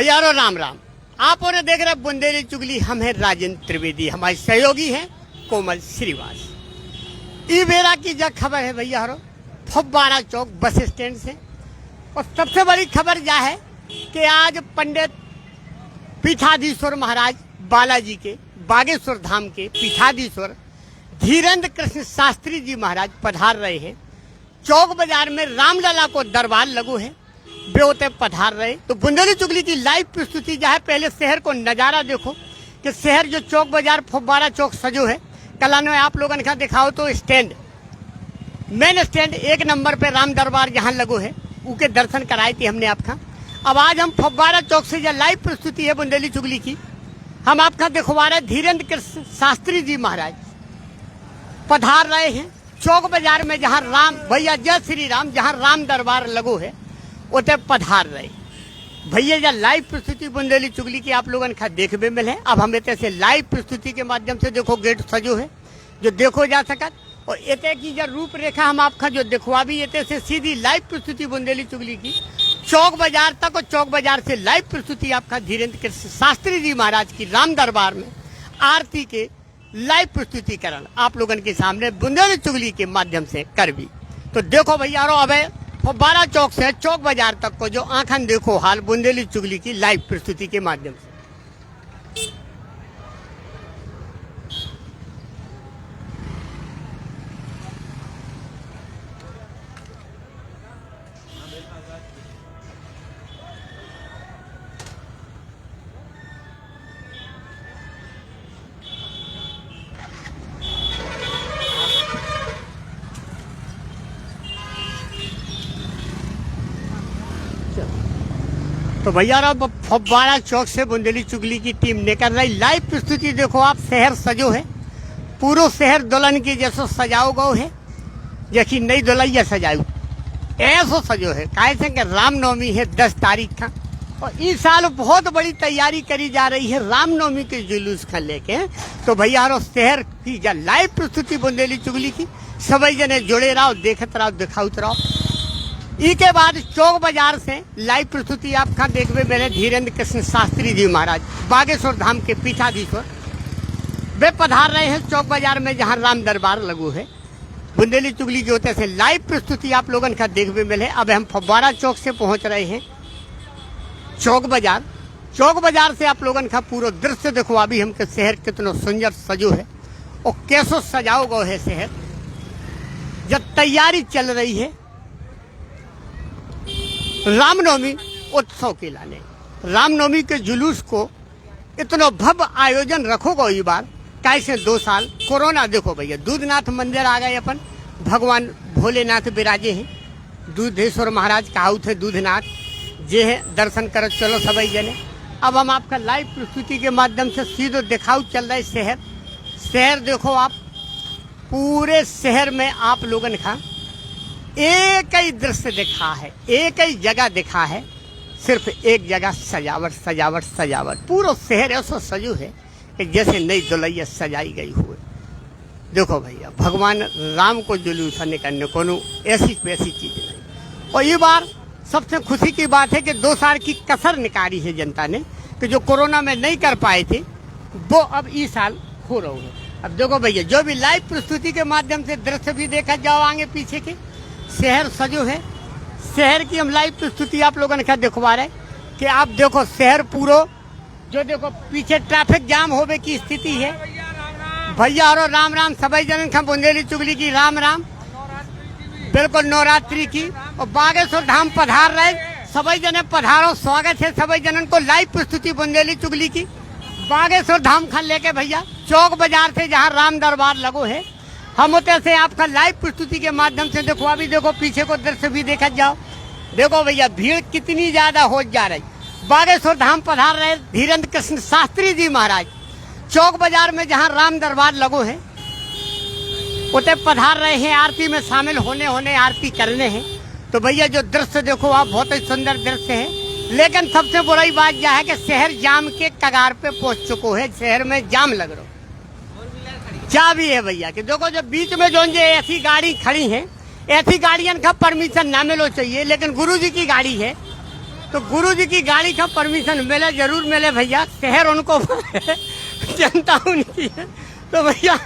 भैयारो राम राम। आप और देख रहे बुंदेली चुगली। हम हैं राजेंद्र त्रिवेदी, हमारे सहयोगी हैं कोमल श्रीवास। ई बेरा की जग खबर है भैयारो फव्वारा चौक बस स्टैंड से। और सबसे बड़ी खबर यह है कि आज पंडित पीठाधीश्वर महाराज बालाजी के बागेश्वर धाम के पीठाधीश्वर धीरेन्द्र कृष्ण शास्त्री जी महाराज पधार रहे हैं। चौक बाजार में रामलला को दरबार लगू है, बेहोते पधार रहे। तो बुंदेली चुगली की लाइव प्रस्तुति जो है, पहले शहर को नज़ारा देखो कि शहर जो चौक बाजार फव्वारा चौक सजो है। कल में आप लोगों ने दिखाओ तो स्टैंड, मेन स्टैंड एक नंबर पे राम दरबार जहाँ लगो है, उनके दर्शन कराई थी हमने आपका। अब आज हम फव्वारा चौक से जो लाइव प्रस्तुति है बुंदेली चुगली की, हम आपका दिखवा रहे। धीरेन्द्र कृष्ण शास्त्री जी महाराज पधार रहे हैं चौक बाजार में, जहाँ राम भैया जय श्री राम, जहाँ राम दरबार लगो है उते पधार रहे भैया। या लाइव प्रस्तुति बुंदेली चुगली की आप लोगों ने देखने मिले। अब हम इतने से लाइव प्रस्तुति के माध्यम से देखो गेट सजो है जो देखो जा सकत, और इतने की जो रूपरेखा हम आपका जो दिखवा भी इतने से सीधी लाइव प्रस्तुति बुंदेली चुगली की चौक बाजार तक, और चौक बाजार से लाइव प्रस्तुति आपका धीरेन्द्र कृष्ण शास्त्री जी महाराज की राम दरबार में आरती के लाइव प्रस्तुतिकरण आप लोगों के सामने बुंदेली चुगली के माध्यम से कर भी। तो देखो भैया अब फव्वारा चौक से चौक बाजार तक को जो आंखन देखो हाल बुंदेली चुगली की लाइव प्रस्तुति के माध्यम से। तो भैया अब फव्वारा चौक से बुंदेली चुगली की टीम निकल रही लाइव प्रस्तुति देखो आप। शहर सजो है, पूरा शहर दुल्हन की जैसो सजाओ गो है, जैसी नई दुल्हैया सजाऊ ऐसो सजो है। कैसे कि रामनवमी है 10 तारीख का, और इस साल बहुत बड़ी तैयारी करी जा रही है रामनवमी के जुलूस का लेके। तो भैया शहर की लाइव प्रस्तुति बुंदेली चुगली की सभी जने जुड़े रहो, देखते रहो, दिखाउत रहो। इसके बाद चौक बाजार से लाइव प्रस्तुति आपका देखने मेरे धीरेन्द्र कृष्ण शास्त्री जी महाराज बागेश्वर धाम के पीठाधीश्वर वे पधार रहे हैं चौक बाजार में, जहां राम दरबार लगू है। बुंदेली चुगली के होते से लाइव प्रस्तुति आप लोगों का देखने मिले। अब हम फव्वारा चौक से पहुंच रहे हैं चौक बाजार। चौक बाजार से आप लोगों का पूरा दृश्य देखो अभी हमके शहर कितना सुंदर सजो है और कैसो सजाओ गो है शहर। जब तैयारी चल रही है रामनवमी उत्सव के लाने, रामनवमी के जुलूस को इतना भव्य आयोजन रखोगे ये बार। कैसे 2 साल कोरोना देखो भैया, दूधनाथ मंदिर आ गए अपन, भगवान भोलेनाथ विराजे हैं। दूधेश्वर महाराज कहाऊ थे दूधनाथ जे है, दर्शन कर चलो सभी जने। अब हम आपका लाइव प्रस्तुति के माध्यम से सीधे दिखाऊ चल रहे शहर। शहर देखो आप, पूरे शहर में आप लोगों ने कहा एक ही दृश्य दिखा है, एक ही जगह दिखा है, सिर्फ एक जगह सजावट सजावट सजावट। पूरा शहर ऐसा सजू है कि जैसे नई दुल्हैया सजाई गई हुई। देखो भैया भगवान राम को जुलूस निकलने को ऐसी वैसी चीज नहीं। और ये बार सबसे खुशी की बात है कि 2 साल की कसर निकाली है जनता ने, कि जो कोरोना में नहीं कर पाए थे वो अब इस साल हो रहा है। अब देखो भैया जो भी लाइव प्रस्तुति के माध्यम से दृश्य भी देखा जाओ आगे पीछे के शहर सजो है। शहर की हम लाइव प्रस्तुति आप लोगों ने क्या दिखवा रहे कि आप देखो शहर पूरा जो देखो पीछे ट्रैफिक जाम होने की स्थिति है भैया। और राम राम सभी जन का बुंदेली चुगली की राम राम, बिल्कुल नवरात्रि की। और बागेश्वर धाम पधार रहे सभी जने पधारो, स्वागत है सभी जनन को। लाइव प्रस्तुति बुंदेली चुगली की बागेश्वर धाम खा लेके भैया चौक बाजार से, जहाँ राम दरबार लगो है। हम होते से आपका लाइव प्रस्तुति के माध्यम से देखो अभी देखो पीछे को दृश्य भी देखा जाओ। देखो भैया भीड़ कितनी ज्यादा हो जा रही। बागेश्वर धाम पधार रहे धीरेन्द्र कृष्ण शास्त्री जी महाराज चौक बाजार में, जहां राम दरबार लगो है उते पधार रहे हैं। आरती में शामिल होने आरती करने हैं। तो भैया जो दृश्य देखो आप बहुत ही सुंदर दृश्य है। लेकिन सबसे बुरी बात यह है कि शहर जाम के कगार पे पहुंच चुको है, शहर में जाम लग रहा क्या भी है भैया कि देखो जब बीच में जो ऐसी गाड़ी खड़ी है, ऐसी गाड़ियों का परमिशन ना मिलो चाहिए। लेकिन गुरुजी की गाड़ी है तो गुरु जी की गाड़ी का परमिशन मिले, जरूर मिले भैया। शहर उनको जनता उनकी है। तो भैया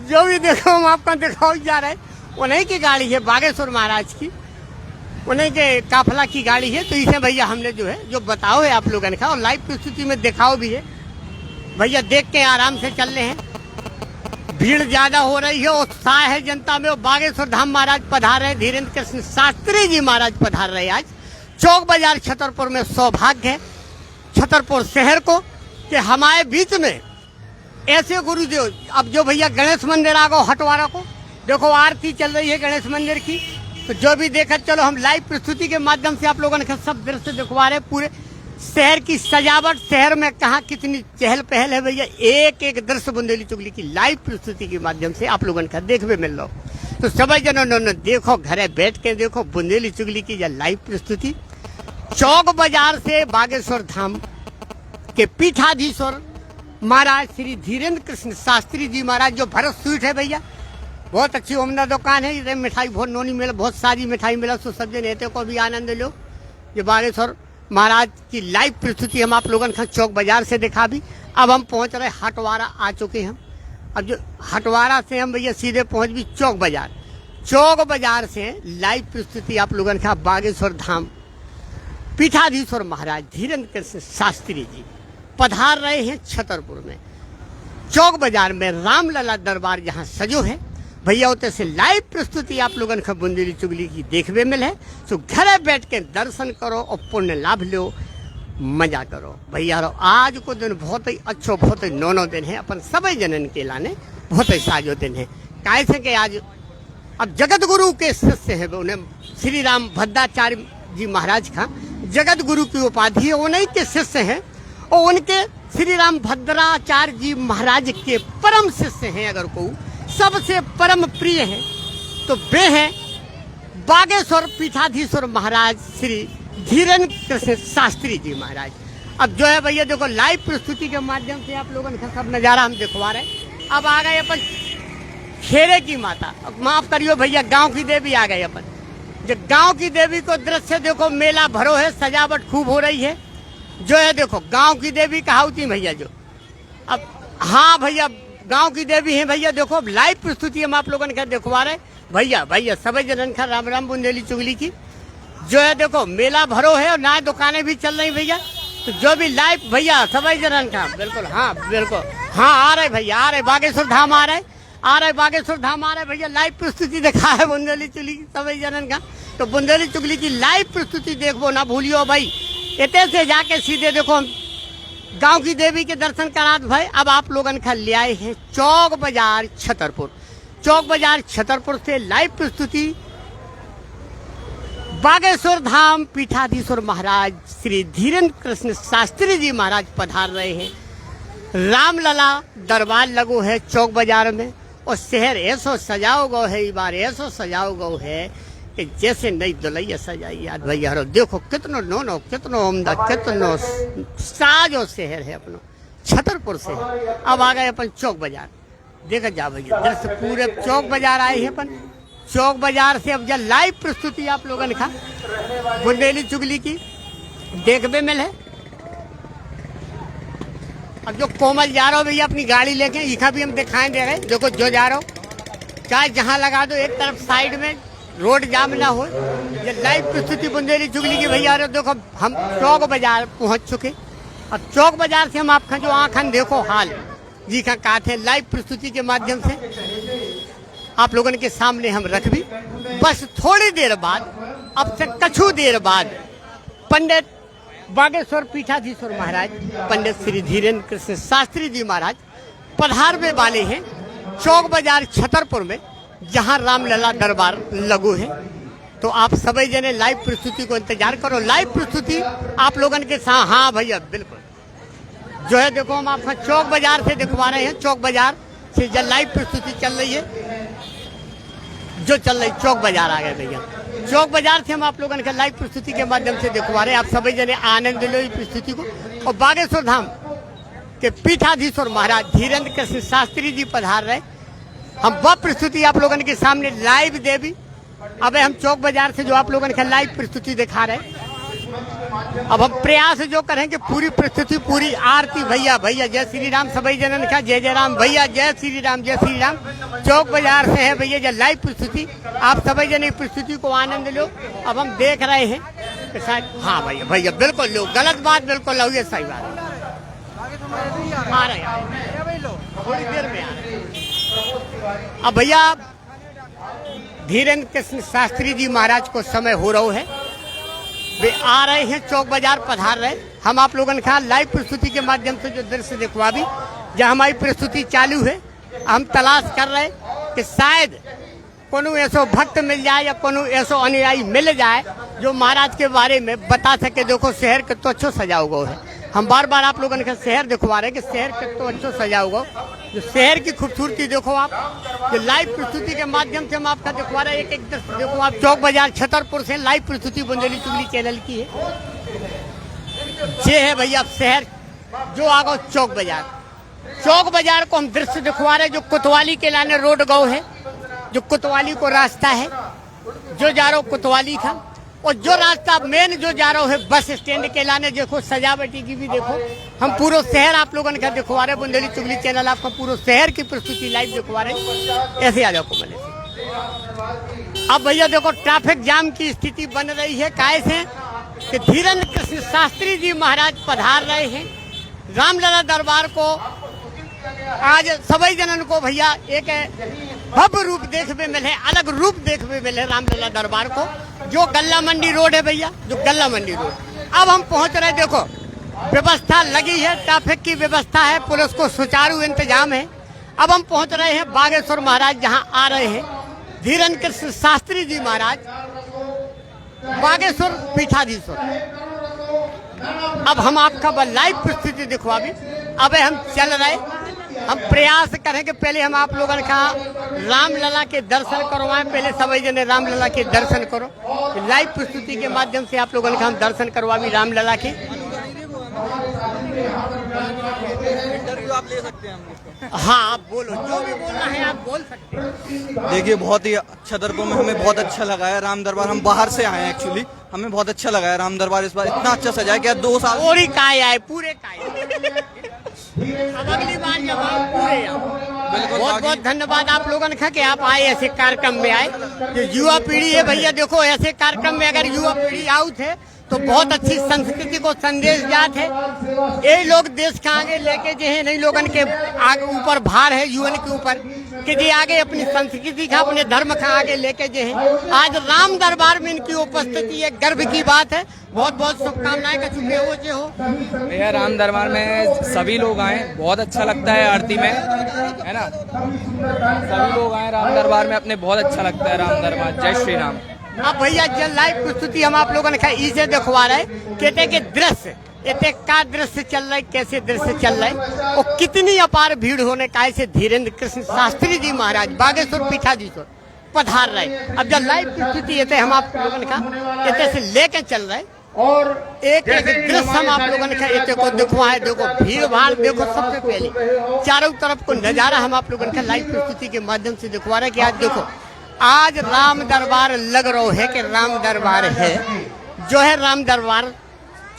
जो भी देखो हम आपका दिखाओ जा रहे हैं, उन्हीं की गाड़ी है, बागेश्वर महाराज की, उन्हीं के काफला की गाड़ी है। तो इसे भैया हमने जो है जो बताओ है आप लोगों ने कहा, और लाइव प्रस्तुति में दिखाओ भी है भैया। देख के आराम से चल रहे हैं, भीड़ ज्यादा हो रही है, उत्साह है जनता में। बागेश्वर धाम महाराज पधार रहे, धीरेन्द्र कृष्ण शास्त्री जी महाराज पधार रहे आज चौक बाजार छतरपुर में। सौभाग्य है छतरपुर शहर को कि हमारे बीच में ऐसे गुरुदेव। अब जो भैया गणेश मंदिर आ गो हटवारा को देखो, आरती चल रही है गणेश मंदिर की। तो जो भी देखा, चलो हम लाइव प्रस्तुति के माध्यम से आप लोगों ने सब दृश्य दिखवा रहे, पूरे शहर की सजावट, शहर में कहाँ कितनी चहल पहल है भैया। एक एक दृश्य बुंदेली चुगली की लाइव प्रस्तुति के माध्यम से आप लोगों का देखने मिल रहा हो। तो सभी जनों ने देखो, घरे बैठ के देखो बुंदेली चुगली की यह लाइव प्रस्तुति। चौक बाजार से बागेश्वर धाम के पीठाधीश्वर महाराज श्री धीरेन्द्र कृष्ण शास्त्री जी महाराज, जो भरत स्वीट है भैया, बहुत अच्छी उम्दा दुकान है। इधर मिठाई बहुत नोनी मिला, बहुत सारी मिठाई मिला। तो सब जन को भी आनंद लो। ये बागेश्वर महाराज की लाइव प्रस्तुति हम आप लोगों ने चौक बाजार से दिखा भी। अब हम पहुंच रहे हटवारा आ चुके हैं। अब जो हटवारा से हम भैया सीधे पहुंच भी चौक बाजार। चौक बाजार से लाइव प्रस्तुति आप लोगों ने बागेश्वर धाम पीठाधीश्वर महाराज धीरेन्द्र कृष्ण शास्त्री जी पधार रहे हैं छतरपुर में। चौक बाजार में रामलला दरबार जहां सजो है भैया, उतने से लाइव प्रस्तुति आप लोगों ने बुंदेली चुगली की देखने मिले है। तो घरे बैठ के दर्शन करो और पुण्य लाभ लो, मजा करो भैया। आज को दिन बहुत ही अच्छो, बहुत ही नौनो दिन है अपन सभी जनन के लाने, बहुत ही साजो दिन है। कैसे के आज अब जगत गुरु के शिष्य है, उन्हें श्री राम भद्राचार्य जी महाराज का जगत गुरु की उपाधि है, उन्हीं के शिष्य हैं। और उनके श्री राम भद्राचार्य जी महाराज के परम शिष्य हैं। अगर को सबसे परम प्रिय है तो वे हैं बागेश्वर पीठाधीश्वर महाराज श्री धीरेन्द्र कृष्ण शास्त्री जी महाराज। अब जो है भैया देखो लाइव प्रस्तुति के माध्यम से आप लोगों का सब नजारा हम दिखवा रहे हैं। अब आ गए अपन खेरे की माता, माफ करियो भैया, गांव की देवी आ गए अपन। जो गांव की देवी को दृश्य देखो, मेला भरो है, सजावट खूब हो रही है। जो है देखो गांव की देवी कहावती भैया जो, अब हाँ भैया गांव की देवी है भैया। देखो लाइव प्रस्तुति हम आप लोगों ने दिखवा रहे भैया। भैया सभी जनन का राम राम बुंदेली चुगली की। जो है देखो मेला भरो है और नए दुकानें भी चल रही भैया। तो जो भी लाइव भैया सभी जनन का बिल्कुल, हाँ बिल्कुल, हाँ आ रहे भैया, आ रहे बागेश्वर धाम आ रहे बागेश्वर धाम आ रहे भैया। लाइव प्रस्तुति दिखा है बुंदेली चुगली की सभी जनन का। तो बुंदेली चुगली की लाइव प्रस्तुति देखो ना भूलियो भाई। इतने से जाके सीधे देखो गांव की देवी के दर्शन करा भाई। अब आप लोगन का ले आए हैं चौक बाजार छतरपुर। चौक बाजार छतरपुर से लाइव प्रस्तुति बागेश्वर धाम पीठाधीश्वर महाराज श्री धीरेन्द्र कृष्ण शास्त्री जी महाराज पधार रहे हैं। रामलला दरबार लगो है चौक बाजार में, और शहर ऐसो सजाओ गो है, इस बार ऐसो सजाओ गो है कि जैसे नई दुल्हैया सजाई याद भैया। देखो कितनो नोनो, कितनो उम्दा, कितनो साजो शहर है अपनो छतरपुर से। अब आ गए अपन चौक बाजार, देखा जा भैया दृश्य पूरे चौक बाजार आए हैं अपन। चौक बाजार से अब जब लाइव प्रस्तुति आप लोगों ने कहा बुंदेली चुगली की देखने मिले। अब जो कोमल जा रहा हो भैया अपनी गाड़ी लेके, इखा भी हम दिखाएं दे रहे। देखो जो जा रहा हो चाहे जहाँ लगा दो, एक तरफ साइड में रोड जाम ना हो। ये लाइव प्रस्तुति बुंदेली चुगली की भैया। देखो हम चौक बाजार पहुंच चुके। अब चौक बाजार से हम आपका जो आंखन देखो हाल जी का काट है लाइव प्रस्तुति के माध्यम से आप लोगों के सामने हम रख भी। बस थोड़ी देर बाद, अब से कछु देर बाद, पंडित बागेश्वर पीठाधीश्वर महाराज पंडित श्री धीरेन्द्र कृष्ण शास्त्री जी महाराज पधारने वाले हैं चौक बाजार छतरपुर में, जहां रामलला दरबार लगू है। तो आप सभी जने लाइव प्रस्तुति को इंतजार करो। लाइव प्रस्तुति आप लोगों के साथ, हाँ भैया बिल्कुल जो है देखो हम आपका चौक बाजार से दिखवा रहे हैं। चौक बाजार से जब लाइव प्रस्तुति चल रही है, जो चल रही चौक बाजार आ गए भैया। चौक बाजार से हम आप लोगों के लाइव प्रस्तुति के माध्यम से दिखवा रहे हैं। आप सभी जने आनंद लो इस प्रस्तुति को। और बागेश्वर धाम के पीठाधीश्वर महाराज धीरेन्द्र कृष्ण शास्त्री जी पधार रहे। हम वह प्रस्तुति आप लोगों के सामने लाइव देवी। अब हम चौक बाजार से जो आप लोगों ने लाइव प्रस्तुति दिखा रहे हैं। अब हम प्रयास जो करें कि पूरी परिस्थिति पूरी आरती भैया भैया जय श्री राम सभी जनन का जय जय राम भैया जय श्री राम चौक बाजार से है भैया जय लाइव परिस्थिति। आप सभी जन इस परिस्थिति को आनंद लो। अब हम देख रहे हैं कि शायद हाँ भैया भैया बिल्कुल लो गलत बात बिल्कुल लो ये सही बात आ रहे हैं थोड़ी देर में आ रहे हैं। अब भैया धीरेन्द्र कृष्ण शास्त्री जी महाराज को समय हो रहा है, वे आ रहे हैं चौक बाजार पधार रहे। हम आप लोगों ने कहा लाइव प्रस्तुति के माध्यम से जो दृश्य दिखवा भी जहाँ हमारी प्रस्तुति चालू है हम तलाश कर रहे कि शायद कोनो ऐसो भक्त मिल जाए या कोनो ऐसो अनुयायी मिल जाए जो महाराज के बारे में बता सके। देखो शहर कितना अच्छो सजा हुआ है। हम बार बार आप लोगों ने शहर दिखवा रहे कि शहर कितना अच्छो सजा हुआ। जो शहर की खूबसूरती देखो आप, जो लाइव प्रस्तुति के माध्यम से हम आपका दिखवा रहे हैं। एक दृश्य देखो आप चौक बाजार छतरपुर से लाइव प्रस्तुति बुंदेली चुगली चैनल की है। ये है भैया शहर जो आगो चौक बाजार को हम दृश्य दिखवा रहे जो कोतवाली के लाने रोड गौ है, जो कोतवाली को रास्ता है जो जा रहा कोतवाली था, और जो रास्ता मेन जो जा रहा है बस स्टैंड के लाने देखो सजावटी की भी देखो। हम पूरा शहर आप लोगों ने दिखवा रहे बुंदेली चुगली चैनल आपका पूरा शहर की प्रस्तुति लाइव दिखवा रहे। ऐसे आ जाओ कोमल से। अब भैया देखो ट्रैफिक जाम की स्थिति बन रही है कैसे कि धीरेन्द्र कृष्ण शास्त्री जी महाराज पधार रहे हैं रामलला दरबार को। आज सभी जनन को भैया एक भव्य रूप देखने मिले, अलग रूप देखने मिले रामलला दरबार को, जो गल्ला मंडी रोड है भैया, जो गल्ला मंडी रोड। अब हम पहुंच रहे, देखो व्यवस्था लगी है, ट्रैफिक की व्यवस्था है, पुलिस को सुचारू इंतजाम है। अब हम पहुंच रहे हैं बागेश्वर महाराज जहां आ रहे हैं धीरेन्द्र कृष्ण शास्त्री जी महाराज बागेश्वर पीठाधीश्वर। अब हम आपका लाइव परिस्थिति दिखवा भी। अब हम चल रहे, हम प्रयास करें कि पहले हम आप लोगों ने कहा रामलला के दर्शन करवाएं। पहले सभी जने रामलला के दर्शन करो। लाइव प्रस्तुति के माध्यम से आप लोगों ने कहा हम दर्शन करवा भी रामलला के। इंटरव्यू आप ले सकते हैं हम। हाँ आप बोलो, जो भी बोलना है आप बोल सकते हैं। देखिए बहुत ही छतरपुर में हमें बहुत अच्छा लगा है राम दरबार। हम बाहर से आए हैं एक्चुअली, हमें बहुत अच्छा लगा है राम दरबार। इस बार इतना अच्छा सजा है कि 2 साल पूरी काय आए पूरे काय। अब अगली बार जब आप पूरे आओ। बहुत बहुत धन्यवाद आप लोगों ने कहा कि आप आए ऐसे कार्यक्रम में आए। जो युवा पीढ़ी है भैया देखो ऐसे कार्यक्रम में अगर युवा पीढ़ी आउट थे तो बहुत अच्छी संस्कृति को संदेश जात है। ये लोग देश के आगे लेके जो है नहीं लोगन के आगे ऊपर भार है युवन के ऊपर कि जी आगे अपनी संस्कृति का अपने धर्म का आगे लेके जो है आज राम दरबार में इनकी उपस्थिति एक गर्व की बात है। बहुत बहुत शुभकामनाएं का चुके हो भैया। राम दरबार में सभी लोग आए, बहुत अच्छा लगता है आरती में, है ना। सभी लोग आए राम दरबार में, अपने बहुत अच्छा लगता है राम दरबार। जय श्री राम। अब भैया जब लाइव प्रस्तुति हम आप लोगों ने कहा इसे दिखवा रहे कहते कि दृश्य इतने का दृश्य चल रहा है, कैसे दृश्य चल रहा है और कितनी अपार भीड़ होने का ऐसे धीरेन्द्र कृष्ण शास्त्री जी महाराज बागेश्वर पीठाधीश्वर पधार रहे। अब जब लाइव प्रस्तुति ये हम आप लोगों ने कहा इतने से लेके चल रहे और एक दृश्य हम आप लोगों ने कहा इतने को दिखवाए। देखो भीड़ भाड़ देखो, सबसे पहले चारों तरफ को नजारा हम आप लोगों ने कहा लाइव प्रस्तुति के माध्यम से दिखवा रहे कि आज देखो आज राम दरबार लग रहा है कि राम दरबार है जो है राम दरबार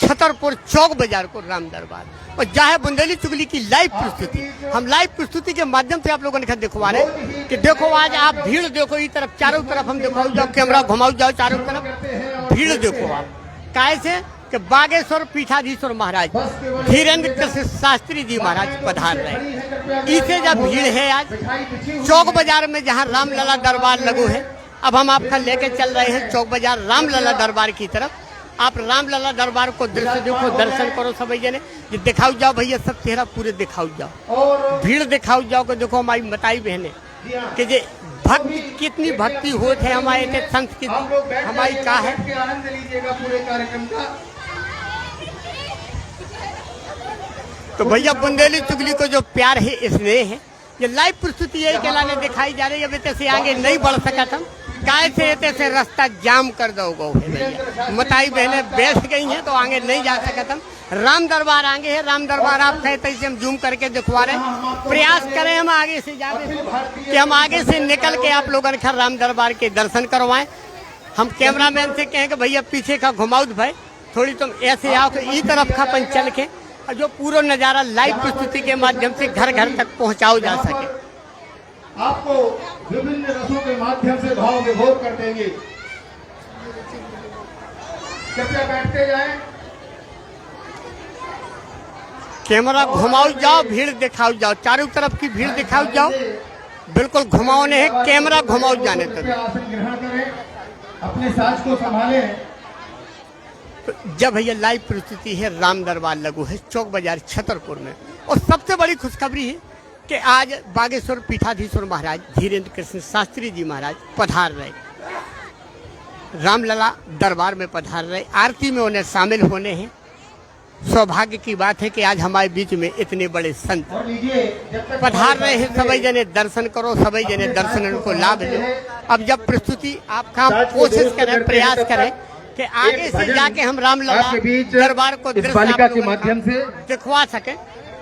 छतरपुर चौक बाजार को राम दरबार और चाहे बुंदेली चुगली की लाइव प्रस्तुति हम लाइव प्रस्तुति के माध्यम से आप लोगों ने दिखवा रहे कि देखो आज आप भीड़ देखो इस तरफ चारों तरफ हम दिखाओ जाओ, कैमरा घुमाओ जाओ चारों तरफ भीड़ देखो आप कैसे कि बागेश्वर पीठाधीश्वर महाराज धीरेन्द्र कृष्ण शास्त्री जी महाराज पधार रहे। इसे जब भीड़ है आज चौक बाजार में जहाँ रामलला दरबार लगो है। अब हम आपका लेके चल रहे हैं चौक बाजार रामलला दरबार की तरफ। आप रामलला दरबार को दृश्य देखो, दर्शन करो सभी जने, ये दिखाओ जाओ भैया सब चेहरा पूरे दिखाओ जाओ, भीड़ दिखाओ जाओ को देखो हमारी मताई बहने कि जे भक्ति कितनी भक्ति होती है हमारे संस्कृति हमारी का है। आनंद लीजिएगा पूरे कार्यक्रम का। तो भैया बुंदेली चुगली को जो प्यार है स्नेह है ये लाइव प्रस्तुति यही के लाने दिखाई जा रही है। अब से आगे नहीं बढ़ सका था काय से रास्ता जाम कर दो भैया मताई बहने बैठ गई हैं तो आगे नहीं जा सका था। राम दरबार आगे है, राम दरबार आप कहते से हम जूम करके दिखवा रहे हैं। प्रयास करें हम आगे से जाने कि हम आगे से निकल के आप लोगों ने राम दरबार के दर्शन करवाएं। हम कैमरामैन से कहें कि भैया पीछे का घुमाओ भाई थोड़ी तुम ऐसे आओ कि ई तरफ का अपन चल के और जो पूरा नज़ारा लाइव प्रस्तुति के माध्यम से घर घर तक पहुंचाओ जा सके। आपको विभिन्न रसों के माध्यम से भाव विभोर कर देंगे। कृपया बैठते जाएं। कैमरा घुमाओ जाओ, भीड़ दिखाओ जाओ, चारों तरफ की भीड़ दिखाओ जाओ, बिल्कुल घुमाओ नहीं है, कैमरा घुमाओ जाने तक। आसन ग्रहण करें, अपने साज को संभालें। तो जब भैया लाइव प्रस्तुति है राम दरबार लगू है चौक बाजार छतरपुर में। और सबसे बड़ी खुशखबरी है कि आज बागेश्वर पीठाधीश्वर महाराज धीरेन्द्र कृष्ण शास्त्री जी महाराज पधार रहे, रामलला दरबार में पधार रहे, आरती में उन्हें शामिल होने हैं। सौभाग्य की बात है कि आज हमारे बीच में इतने बड़े संत पधार रहे हैं। सभी जने दर्शन करो, सभी जने दर्शन को लाभ लो। अब जब प्रस्तुति आपका कोशिश करें, प्रयास करें कि आगे से जाके हम रामलला दरबार को बालिका के माध्यम से दिखवा सके,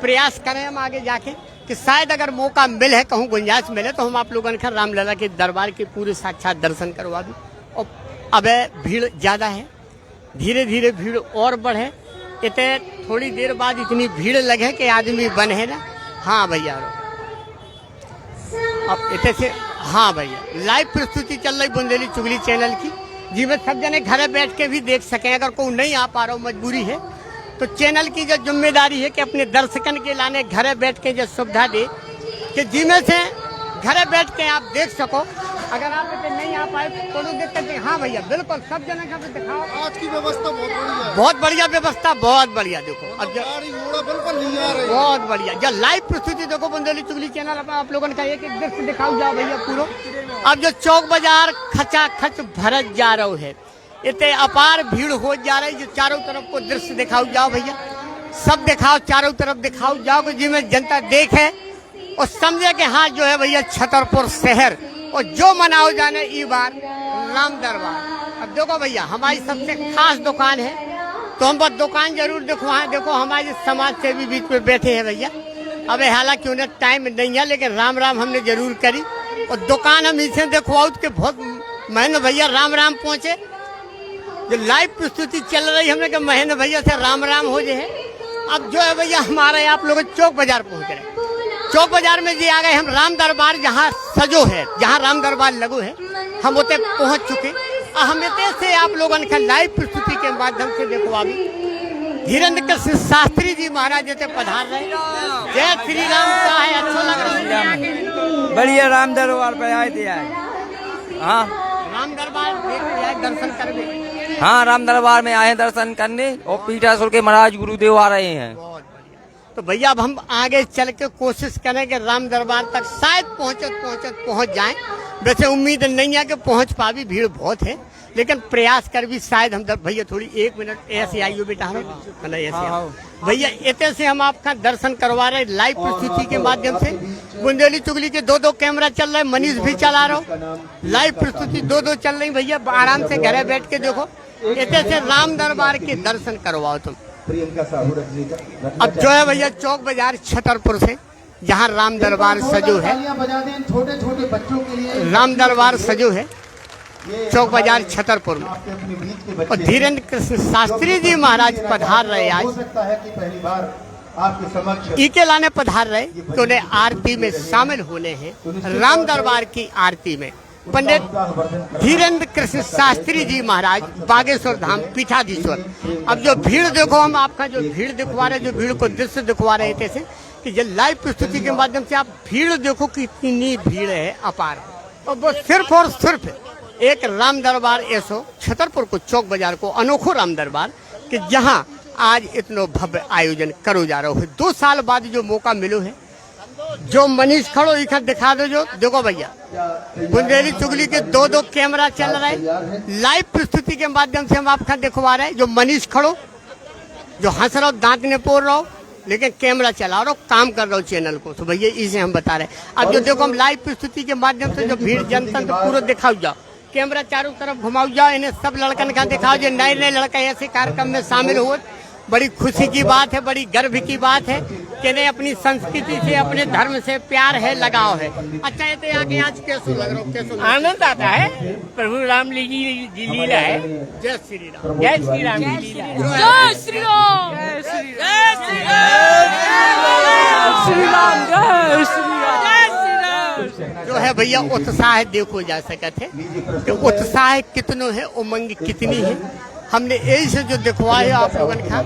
प्रयास करें हम आगे जाके कि शायद अगर मौका मिले, कहूँ गुंजाइश मिले, तो हम आप लोगों के रामलला के दरबार के पूरे साक्षात दर्शन करवा दूँ। और अब भीड़ ज़्यादा है, धीरे धीरे भीड़ और बढ़े, इतने थोड़ी देर बाद इतनी भीड़ लगे कि आदमी बने ना। हाँ भैया, अब इतने से हाँ भैया लाइव प्रस्तुति चल रही बुंदेली चुगली चैनल की, जिसमें सब जने घरे बैठ के भी देख सकें। अगर कोई नहीं आ पा रहा हो, मजबूरी है, तो चैनल की जो जिम्मेदारी है कि अपने दर्शकन के लाने घरे बैठ के जो सुविधा दे कि जिसमें से घरे बैठ के आप देख सको। अगर आप इतने नहीं आ पाए तो कोई दिक्कत नहीं। हाँ भैया बिल्कुल सब जने का दिखाओ। आज की व्यवस्था बहुत बढ़िया है। बहुत बढ़िया व्यवस्था, बहुत बढ़िया। देखो अब बिल्कुल नहीं आ रही, बहुत बढ़िया। जब लाइव प्रस्तुति देखो बुंदेली चुगली चैनल आप लोगों ने कहा एक एक दृश्य दिखाओ जाओ भैया पूरा। अब जो चौक बाजार खचा खच भरत जा रहा है, इतने अपार भीड़ हो जा रही, जो चारों तरफ को दृश्य दिखाओ जाओ भैया, सब दिखाओ, चारों तरफ दिखाओ जाओ कि जिसमें जनता देखे और समझे कि हाँ जो है भैया छतरपुर शहर और जो मनाओ जाने ई बार राम दरबार। अब देखो भैया हमारी सबसे खास दुकान है, तो हम बस दुकान जरूर दिखवाएं। देखो हमारे समाज सेवी बीच में बैठे हैं भैया। अब हालांकि उन्हें टाइम नहीं है, लेकिन राम राम हमने जरूर करी और दुकान हम इसे दिखवाओ के बहुत महेंद्र भैया राम राम पहुँचे। जो लाइव प्रस्तुति चल रही हमने कहा महेंद्र भैया से राम राम हो जाए। अब जो है भैया हमारे आप लोग चौक बाजार पहुँच रहे। चौक बाजार में जी आ गए हम, राम दरबार जहाँ सजो है, जहाँ राम दरबार लगो है, हम उतने पहुँच चुके। हम इतने से आप लोगों ने लाइव प्रस्तुति के माध्यम से देखो अभी धीरेन्द्र कृष्ण शास्त्री जी महाराज जैसे पधार रहे। जय श्री राम का है, अच्छा लग रहा है। बढ़िया राम दरबार पे आए थे। हाँ राम दरबार दर्शन करने, हाँ राम दरबार में आए दर्शन करने, और पीठासुर के महाराज गुरुदेव आ रहे हैं। तो भैया अब हम आगे चल के कोशिश करें कि राम दरबार तक शायद पहुंच जाएं। वैसे उम्मीद नहीं है कि पहुंच पावी, भीड़ बहुत है, लेकिन प्रयास कर भी शायद हम भैया थोड़ी एक मिनट ऐसे आइयो बेटा, हम ऐसे भैया इतने से हम आपका दर्शन करवा रहे लाइव प्रस्तुति के माध्यम से। बुंदेली चुगली के दो कैमरा चल रहे, मनीष भी चला रहा हो, लाइव प्रस्तुति दो चल रही भैया। आराम से घरे बैठ के देखो, इतने से राम दरबार के दर्शन करवाओ तुम। अब जो है भैया चौक बाजार छतरपुर से जहाँ राम दरबार सजो है, छोटे छोटे बच्चों के लिए राम दरबार सजो है चौक बाजार छतरपुर में, और धीरेन्द्र कृष्ण शास्त्री जी महाराज पधार रहे। आज हो सकता है कि पहली बार आपके समक्ष ईके लाने पधार रहे, तो उन्हें आरती में शामिल होने हैं। राम दरबार की आरती में पंडित धीरेन्द्र कृष्ण शास्त्री जी महाराज बागेश्वर धाम पीठाधीश्वर। अब जो भीड़ देखो, हम आपका जो भीड़ दिखवा रहे, जो भीड़ को दृश्य दिखवा रहे थे कि जो लाइव प्रस्तुति के माध्यम से आप भीड़ देखो कि इतनी भीड़ है अपार। और वो सिर्फ और सिर्फ एक राम दरबार ऐसो छतरपुर को चौक बाजार को अनोखो राम दरबार कि जहाँ आज इतनो भव्य आयोजन करो जा रहा है। 2 साल बाद जो मौका मिलो है, जो मनीष खड़ो इखा दिखा दो। जो देखो भैया बुंदेली चुगली के दो कैमरा चल रहे, लाइव प्रस्तुति के माध्यम से हम आपका दिखवा रहे। जो मनीष खड़ो जो हंस रहा हो, दांत ने पोड़ रहा हो, लेकिन कैमरा चला रहा हो, काम कर रहा हो चैनल को, तो भैया इसे हम बता रहे। अब जो देखो हम लाइव प्रस्तुति के माध्यम से जो भीड़ जनता पूरा दिखाओ जाओ, कैमरा चारों तरफ घुमाओ जाओ, इन्हें सब लड़कन का दिखाओ जो नए नए लड़का ऐसे कार्यक्रम में शामिल हो। बड़ी खुशी की बात है, बड़ी गर्व की बात है किन्हें अपनी संस्कृति से अपने धर्म से प्यार है, लगाव है। अच्छा ये तो आगे आज कैसो लग रहा हो, कैसो आनंद आता है। प्रभु राम जी की लीला है। जय श्री राम। जय श्री राम की लीला है। जय श्री राम, जय श्री राम, जय श्री राम, जय श्री राम। जो है भैया उत्साह देखो जा सकते है कि उत्साह कितनो है, उमंग कितनी है। हमने यही से जो दिखवाए आप लोगों का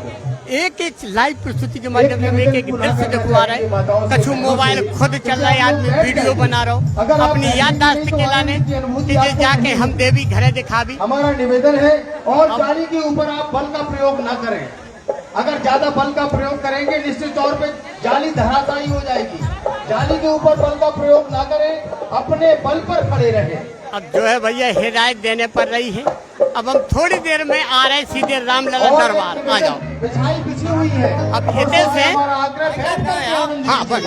एक एक लाइव प्रस्तुति के माध्यम से एक एक दृश्य दिखवा रहे हैं। कछु मोबाइल खुद चल रहा है, आदमी वीडियो बना रहा हो अपनी याददाश्त के लाने कि जे जाके हम देवी घरे दिखावी। हमारा निवेदन है और जाली के ऊपर आप बल का प्रयोग न करें। अगर ज्यादा बल का प्रयोग करेंगे निश्चित तौर पे जाली धराशायी हो जाएगी। जाली के ऊपर बल का प्रयोग ना करें, अपने बल पर खड़े रहें। अब जो है भैया हिदायत देने पर रही है। अब हम थोड़ी देर में आ रहे सीधे रामलला दरबार, आ जाओ। बिछाई बिछी हुई है। अब इतने से हमारा आग्रह है। हाँ बस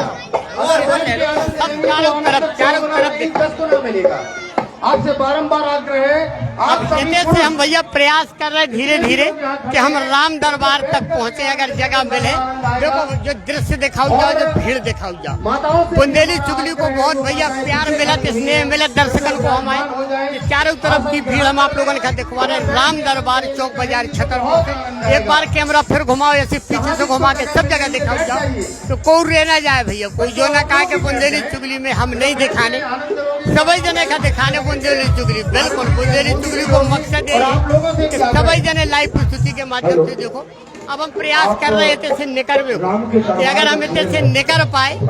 अब चारों तरफ दस्त न मिलेगा। आपसे बारंबार आग्रह है। अब इतने से हम भैया प्रयास कर रहे हैं धीरे धीरे कि हम राम दरबार तक पहुँचे। अगर जगह मिले देखो जो दृश्य दिखाओ जाओ, जो भीड़ दिखाओ जाओ। बुंदेली चुगली को बहुत भैया प्यार मिला, स्नेह मिला दर्शकों को। हमारे चारों तरफ की भीड़ हम आप लोगों ने दिखवा रहे हैं। राम दरबार चौक बाजार छतरपुर से एक बार कैमरा फिर घुमाओ, ऐसे पीछे से घुमा के सब जगह दिखाओ जाओ तो कोई रह ना जाए भैया। कोई जो ना कहा कि बुंदेली चुगली में हम नहीं दिखाने, सभी जने का दिखाने बुंदेली चुगली। बिल्कुल बुंदेली चुगली को मकसद है कि सभी जने लाइव प्रस्तुति के माध्यम से देखो। अब हम प्रयास कर रहे थे से निकल भी कि अगर हम इतने से निकल पाए हम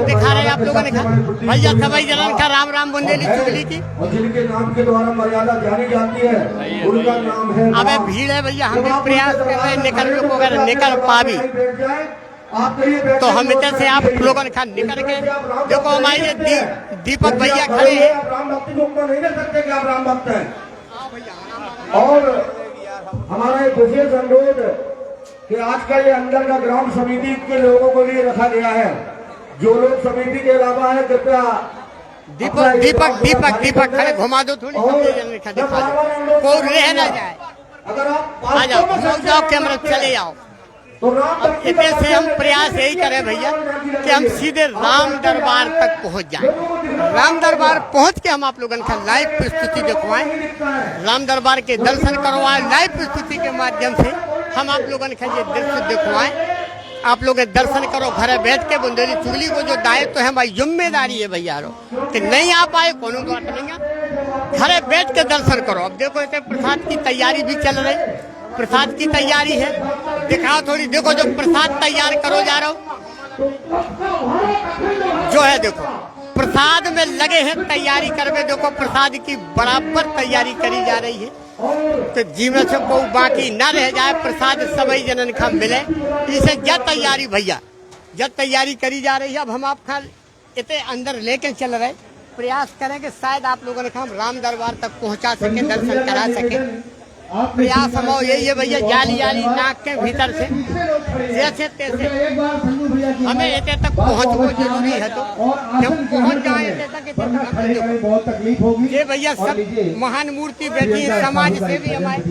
दिखा रहे हैं आप लोगों ने कहा भैया सभी जनन का राम राम बुंदेली चुगली की। जिनके नाम के द्वारा मर्यादा जानी जाती है उनका नाम है। अब भीड़ है भैया, हम भी प्रयास कर रहे हैं निकल को। अगर निकल पावी तो हम इतने से आप लोगों ने कहा निकल के देखो। हमारे दीपक भैया खड़े हैं। राम भक्ति को नहीं दे सकते कि आप राम भक्त हैं। और हमारा एक विशेष अनुरोध कि आज का ये अंदर का ग्राम समिति के लोगों को लिए रखा गया है। जो लोग समिति के अलावा है कृपया दीपक दीपक दीपक दीपक खड़े घुमा दो थोड़ी, कोई रह ना जाए। अगर आप आ जाओ कैमरा चले जाओ। अब इतने से हम प्रयास यही करें भैया कि हम सीधे राम दरबार तक पहुंच जाएं। राम दरबार पहुंच के हम आप लोगों का लाइव प्रस्तुति दिखवाएं, राम दरबार के दर्शन करवाएं। लाइव प्रस्तुति के माध्यम से हम आप लोगों का ये दृश्य दिखवाएं। आप लोग दर्शन करो घर बैठ के। बुंदेली चुगली को जो दायित्व है हमारी जिम्मेदारी है भैया कि नहीं आ पाए कोनो बात नहीं, घर बैठ के दर्शन करो। अब देखो इतने प्रसाद की तैयारी भी चल रही, प्रसाद की तैयारी है। दिखाओ थोड़ी, देखो जो प्रसाद तैयार करो जा रहा हो जो है देखो प्रसाद में लगे हैं तैयारी करके। देखो प्रसाद की बराबर तैयारी करी जा रही है तो जीवन से कोई बाकी ना रह जाए, प्रसाद सभी जनन का मिले। इसे जब तैयारी भैया जब तैयारी करी जा रही है। अब हम आपका इतने अंदर लेके चल रहे, प्रयास करें कि शायद आप लोगों ने हम राम दरबार तक पहुंचा सके, दर्शन करा सके। प्रयास हम यही है भैया, जाली जाली नाक के भीतर से जैसे तैसे हमें इतने तक पहुंचना जरूरी है। तो जब पहुंच जाए बहुत तकलीफ होगी। ये भैया सब महान मूर्ति बैठी है, समाज से भी हमारे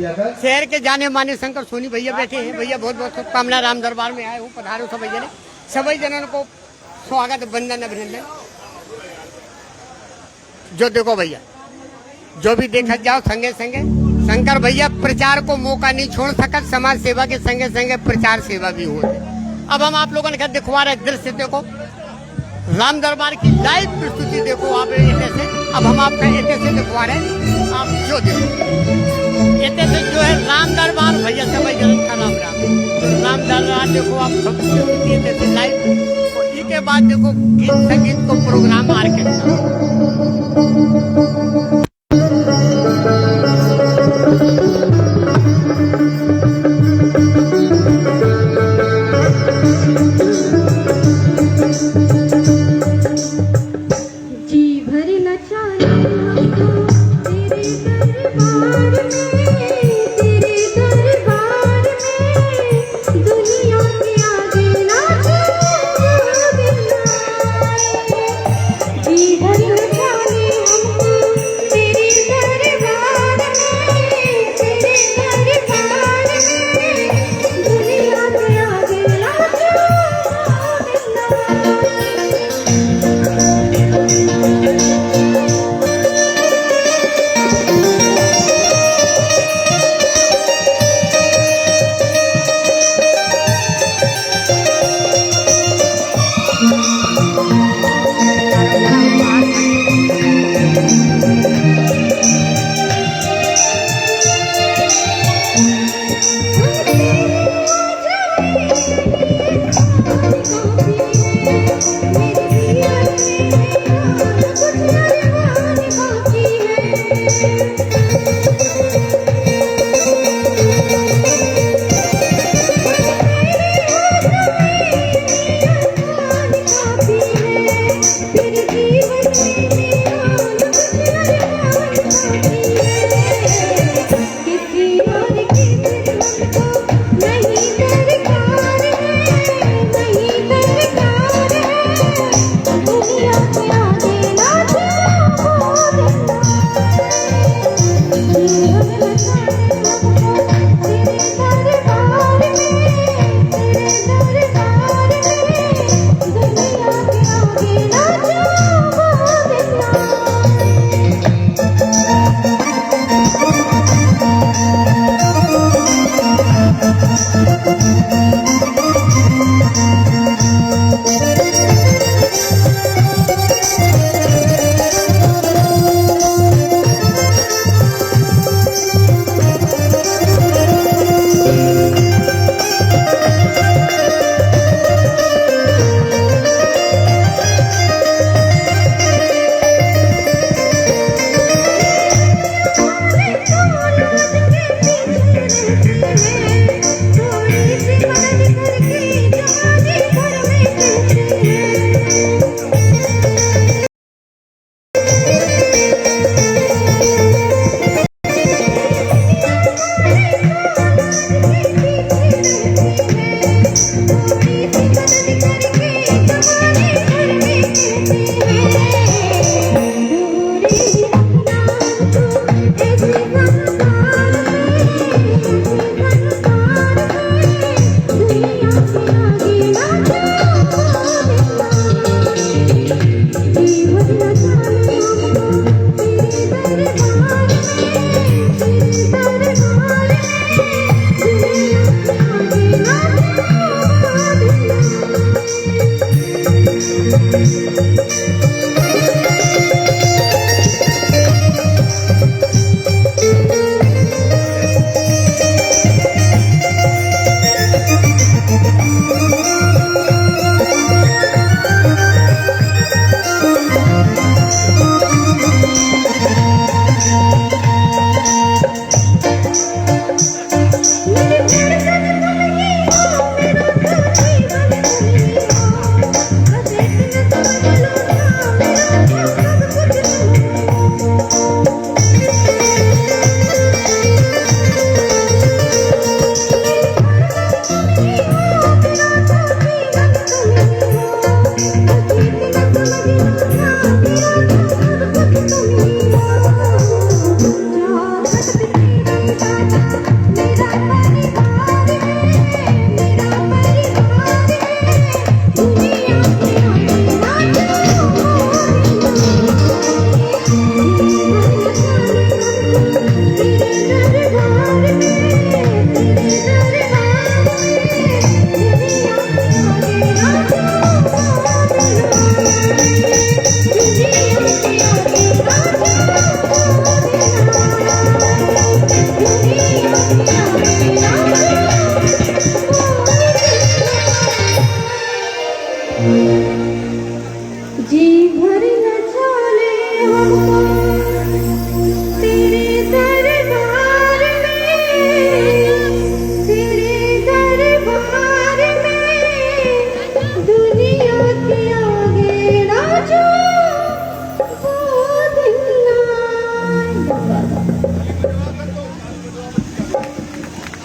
शहर के जाने माने शंकर सोनी भैया बैठे हैं। भैया बहुत बहुत शुभकामना, राम दरबार में आए हो, पधारो सभी जने। सभी जनों को स्वागत वंदन अभिनंदन। जो देखो भैया जो भी देखा जाओ संगे संगे शंकर भैया प्रचार को मौका नहीं छोड़ सकत। समाज सेवा के संगे संगे प्रचार सेवा भी हो। अब हम आप लोगों ने दिखवा रहे दृश्य देखो, राम दरबार की लाइव प्रस्तुति देखो आप इतने से। अब हम आपका इतने से दिखवा रहे हैं, आप जो देखो इतने से जो है राम दरबार भैया सभी जन का राम राम राम दरबार देखो आप सब इतने से लाइव। और इसके बाद देखो गीत संगीत को प्रोग्राम आर्केस्ट्रा। जी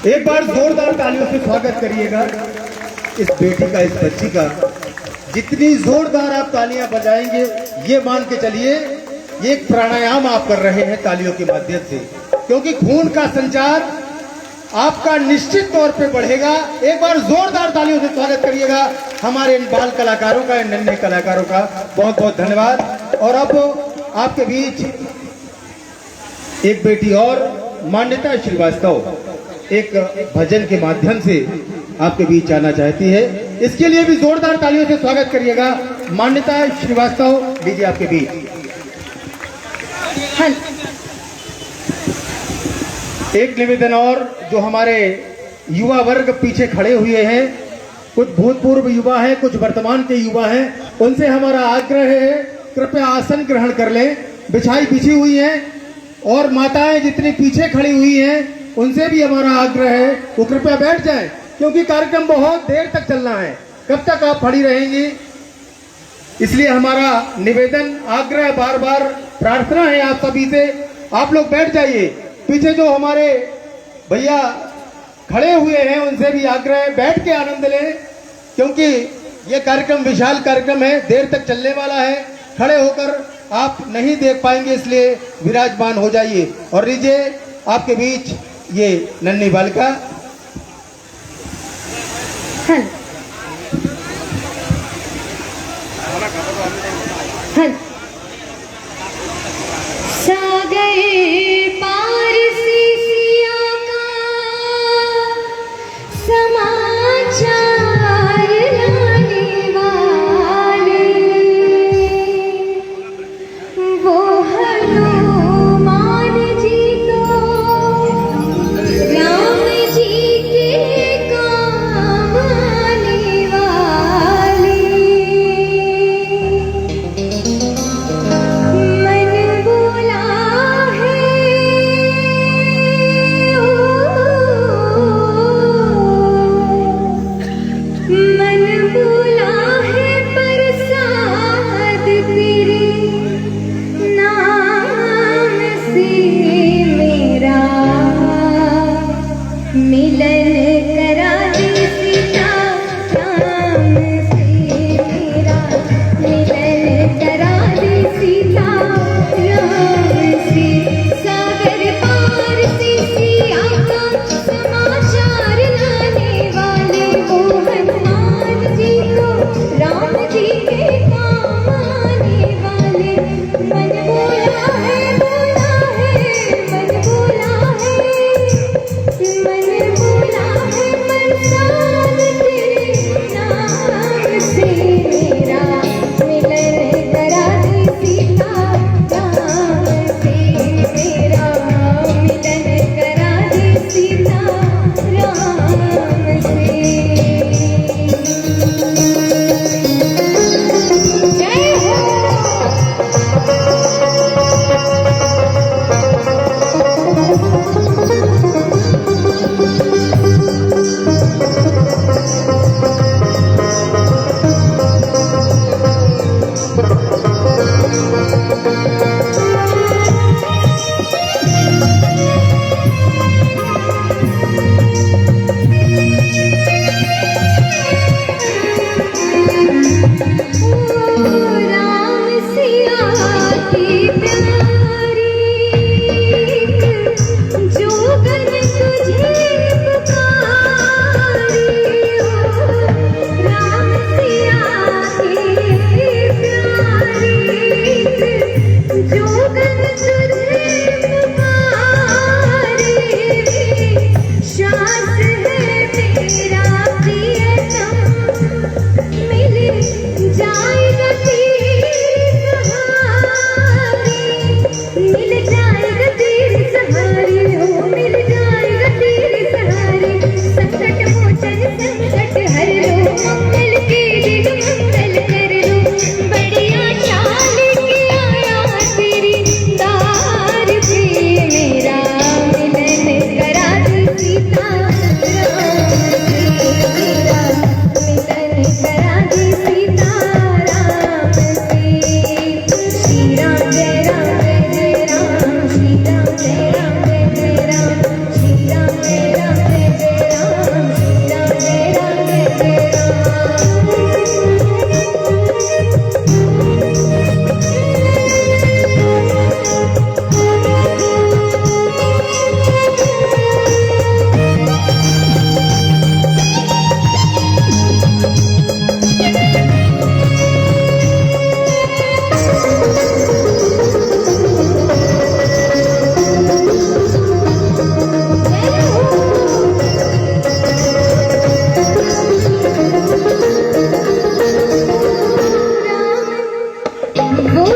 एक बार जोरदार तालियों से स्वागत करिएगा इस बेटी का, इस बच्ची का। जितनी जोरदार आप तालियां बजाएंगे ये मान के चलिए ये एक प्राणायाम आप कर रहे हैं तालियों के माध्यम से, क्योंकि खून का संचार आपका निश्चित तौर पे बढ़ेगा। एक बार जोरदार तालियों से स्वागत करिएगा हमारे इन बाल कलाकारों का, इन नन्हे कलाकारों का। बहुत बहुत धन्यवाद। और अब आपके बीच एक बेटी और, मान्यता श्रीवास्तव, एक भजन के माध्यम से आपके बीच आना चाहती है। इसके लिए भी जोरदार तालियों से स्वागत करिएगा। मान्यता श्रीवास्तव, लीजिए आपके बीच। एक निवेदन और, जो हमारे युवा वर्ग पीछे खड़े हुए हैं, कुछ भूतपूर्व युवा हैं, कुछ वर्तमान के युवा हैं, उनसे हमारा आग्रह है कृपया आसन ग्रहण कर लें। बिछाई बिछी हुई है और माताएं जितनी पीछे खड़ी हुई हैं उनसे भी हमारा आग्रह है वो कृपया बैठ जाएं, क्योंकि कार्यक्रम बहुत देर तक चलना है। कब तक आप खड़ी रहेंगी? इसलिए हमारा निवेदन, आग्रह, बार बार प्रार्थना है आप सभी से, आप लोग बैठ जाइए। पीछे जो हमारे भैया खड़े हुए हैं उनसे भी आग्रह है बैठ के आनंद लें, क्योंकि ये कार्यक्रम विशाल कार्यक्रम है, देर तक चलने वाला है। खड़े होकर आप नहीं देख पाएंगे, इसलिए विराजमान हो जाइए और लीजिए आपके बीच ये नन्ही बालिका। सागर पार से सिया का समाचार लाने वाले वो हनुमान जी को राम जी के काम आने वाले। मन बोला है मन बोला है प्रसाद तेरे नाम से मेरा मिलन करा दे सीता राम से मेरा मिलन करा दे सीता राम से। सागर पार से सिया का समाचार लाने वाले वो हनुमान जी को राम जी के काम आने वाले। मन बोला है मन बोला है मन बोला है प्रसाद तेरे नाम से मेरा मिलन करा दे सीता राम से मेरा मिलन करा दे सीता राम से। जय हो। राम सिया की प्यारी जोगन तुझे पुकारी हो। राम सिया की प्यारी जोगन तुझे पुकारी। श्वास है मेरा प्रियतम मिल जाएगा तेरे सहारे। मिल जाएगा तेरे सहारे हो मिल जाएगा तेरे सहारे। संकट मोचन संकट हर लो मंगल के दिन मंगल कर लो। बढ़िया चाल के आया तेरी दार पे मेरा मिलन करा दे सीता राम से मेरा मिलन करा दे सीता राम से। श्री राम जय राम जय जय राम श्री राम जय राम जय जय राम श्री राम जय राम जय जय राम श्री राम जय राम जय जय वो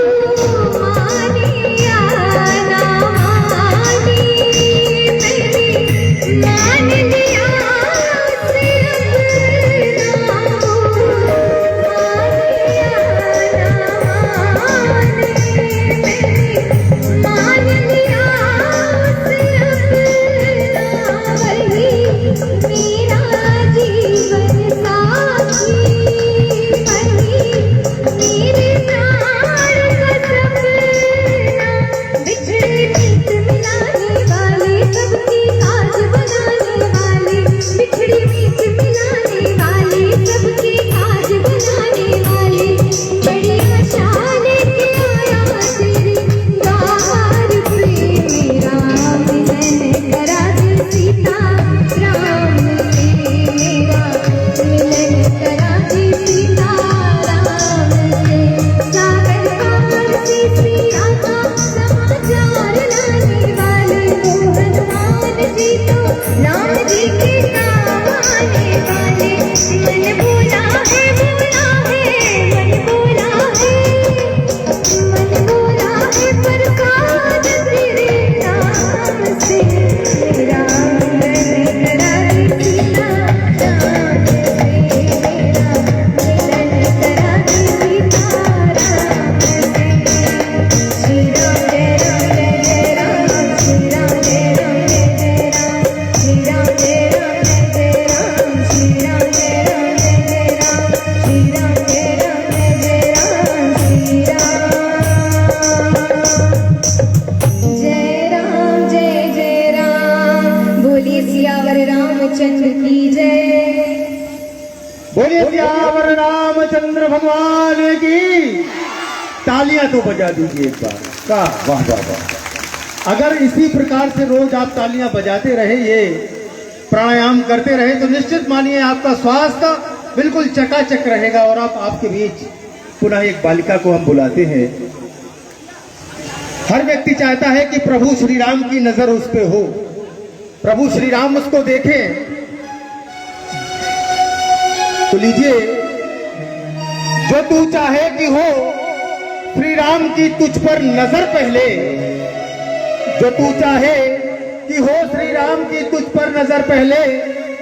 मानिया ना मानी मैंने मान लिया सिर्फ नाम। मानिया ना मानी मैंने मान लिया सिर्फ नाम। वही मेरा जीवन साथी वही मेरे प्राण का सपना। बिछड़े मीत मिलाने वाले सबकी काज बनाने वाले सियावर रामचंद्र भगवान की। तालियां तो बजा दीजिए एक बार। वाह वाह वाह वाह। अगर इसी प्रकार से रोज आप तालियां बजाते रहे, ये प्राणायाम करते रहे, तो निश्चित मानिए आपका स्वास्थ्य बिल्कुल चकाचक रहेगा। और आपके बीच पुनः एक बालिका को हम बुलाते हैं। हर व्यक्ति चाहता है कि प्रभु श्री राम की नजर उस पे हो, प्रभु श्री राम उसको देखें। तो लीजिए, जो तू चाहे कि हो श्री राम की तुझ पर नजर पहले, जो तू चाहे कि हो श्री राम की तुझ पर नजर पहले,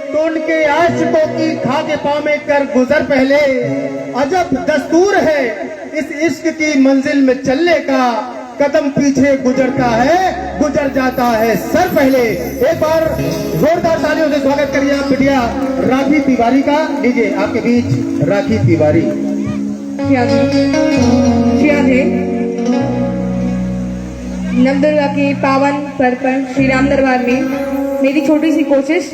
तो उनके आशिकों की खाके पाँव में कर गुजर पहले। अजब दस्तूर है इस इश्क की मंजिल में चलने का, कदम पीछे गुजरता है, गुजर जाता है सर पहले। एक बार जोरदार तालियों से स्वागत करिए आप बिटिया राखी तिवारी का। लीजिए आपके बीच राखी तिवारी। नवदुर्गा के पावन पर्व पर श्री राम दरबार में मेरी छोटी सी कोशिश।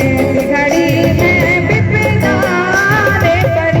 ऐसी घड़ी में बिपदा रे पर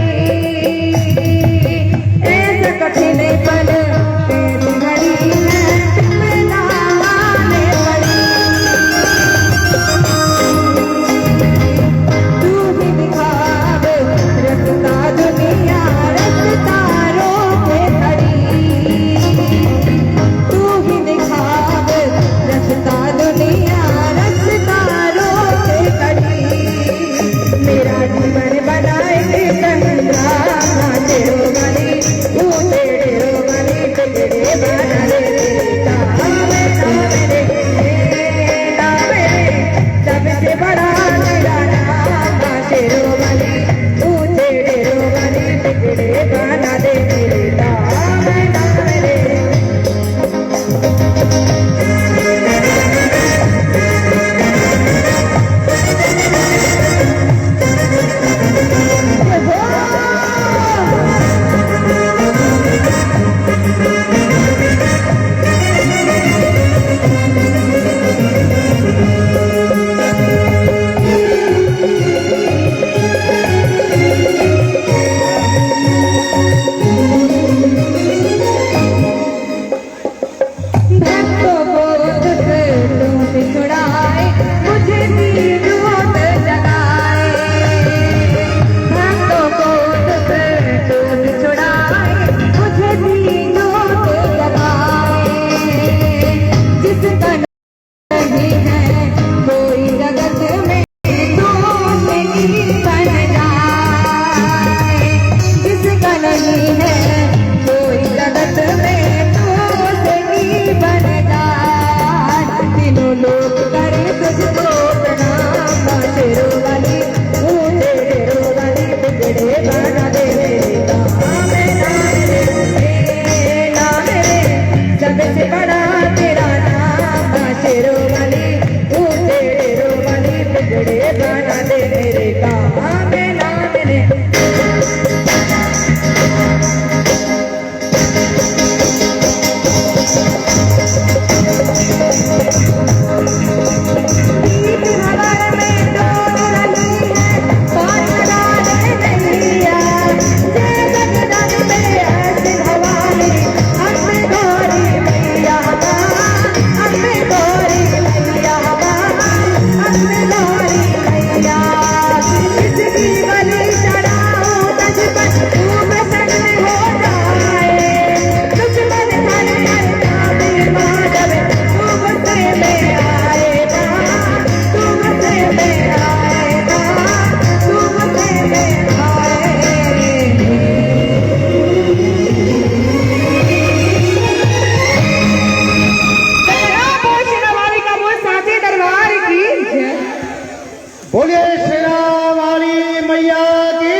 मैया की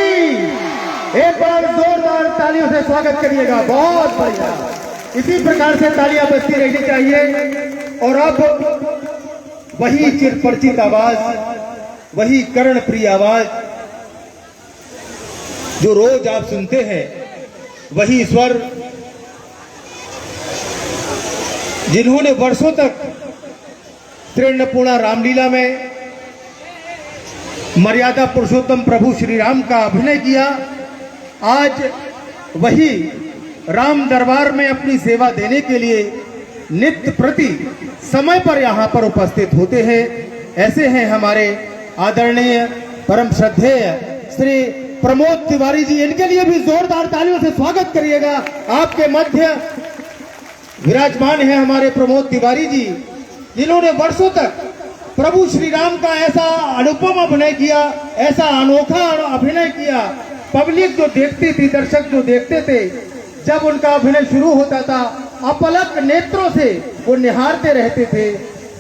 एक बार जोरदार तालियों से स्वागत करिएगा। बहुत बढ़िया, इसी प्रकार से तालियां बजती रहनी चाहिए। और अब वही चिरपरिचित आवाज, वही कर्ण प्रिय आवाज जो रोज आप सुनते हैं, वही स्वर जिन्होंने वर्षों तक श्री अन्नपूर्णा रामलीला में मर्यादा पुरुषोत्तम प्रभु श्री राम का अभिनय किया, आज वही राम दरबार में अपनी सेवा देने के लिए नित्य प्रति समय पर यहाँ पर उपस्थित होते हैं। ऐसे हैं हमारे आदरणीय परम श्रद्धेय श्री प्रमोद तिवारी जी। इनके लिए भी जोरदार तालियों से स्वागत करिएगा। आपके मध्य विराजमान है हमारे प्रमोद तिवारी जी, जिन्होंने वर्षों तक प्रभु श्री राम का ऐसा अनुपम अभिनय किया, ऐसा अनोखा अभिनय किया। पब्लिक जो देखती थी, दर्शक जो देखते थे, जब उनका अभिनय शुरू होता था, अपलक नेत्रों से वो निहारते रहते थे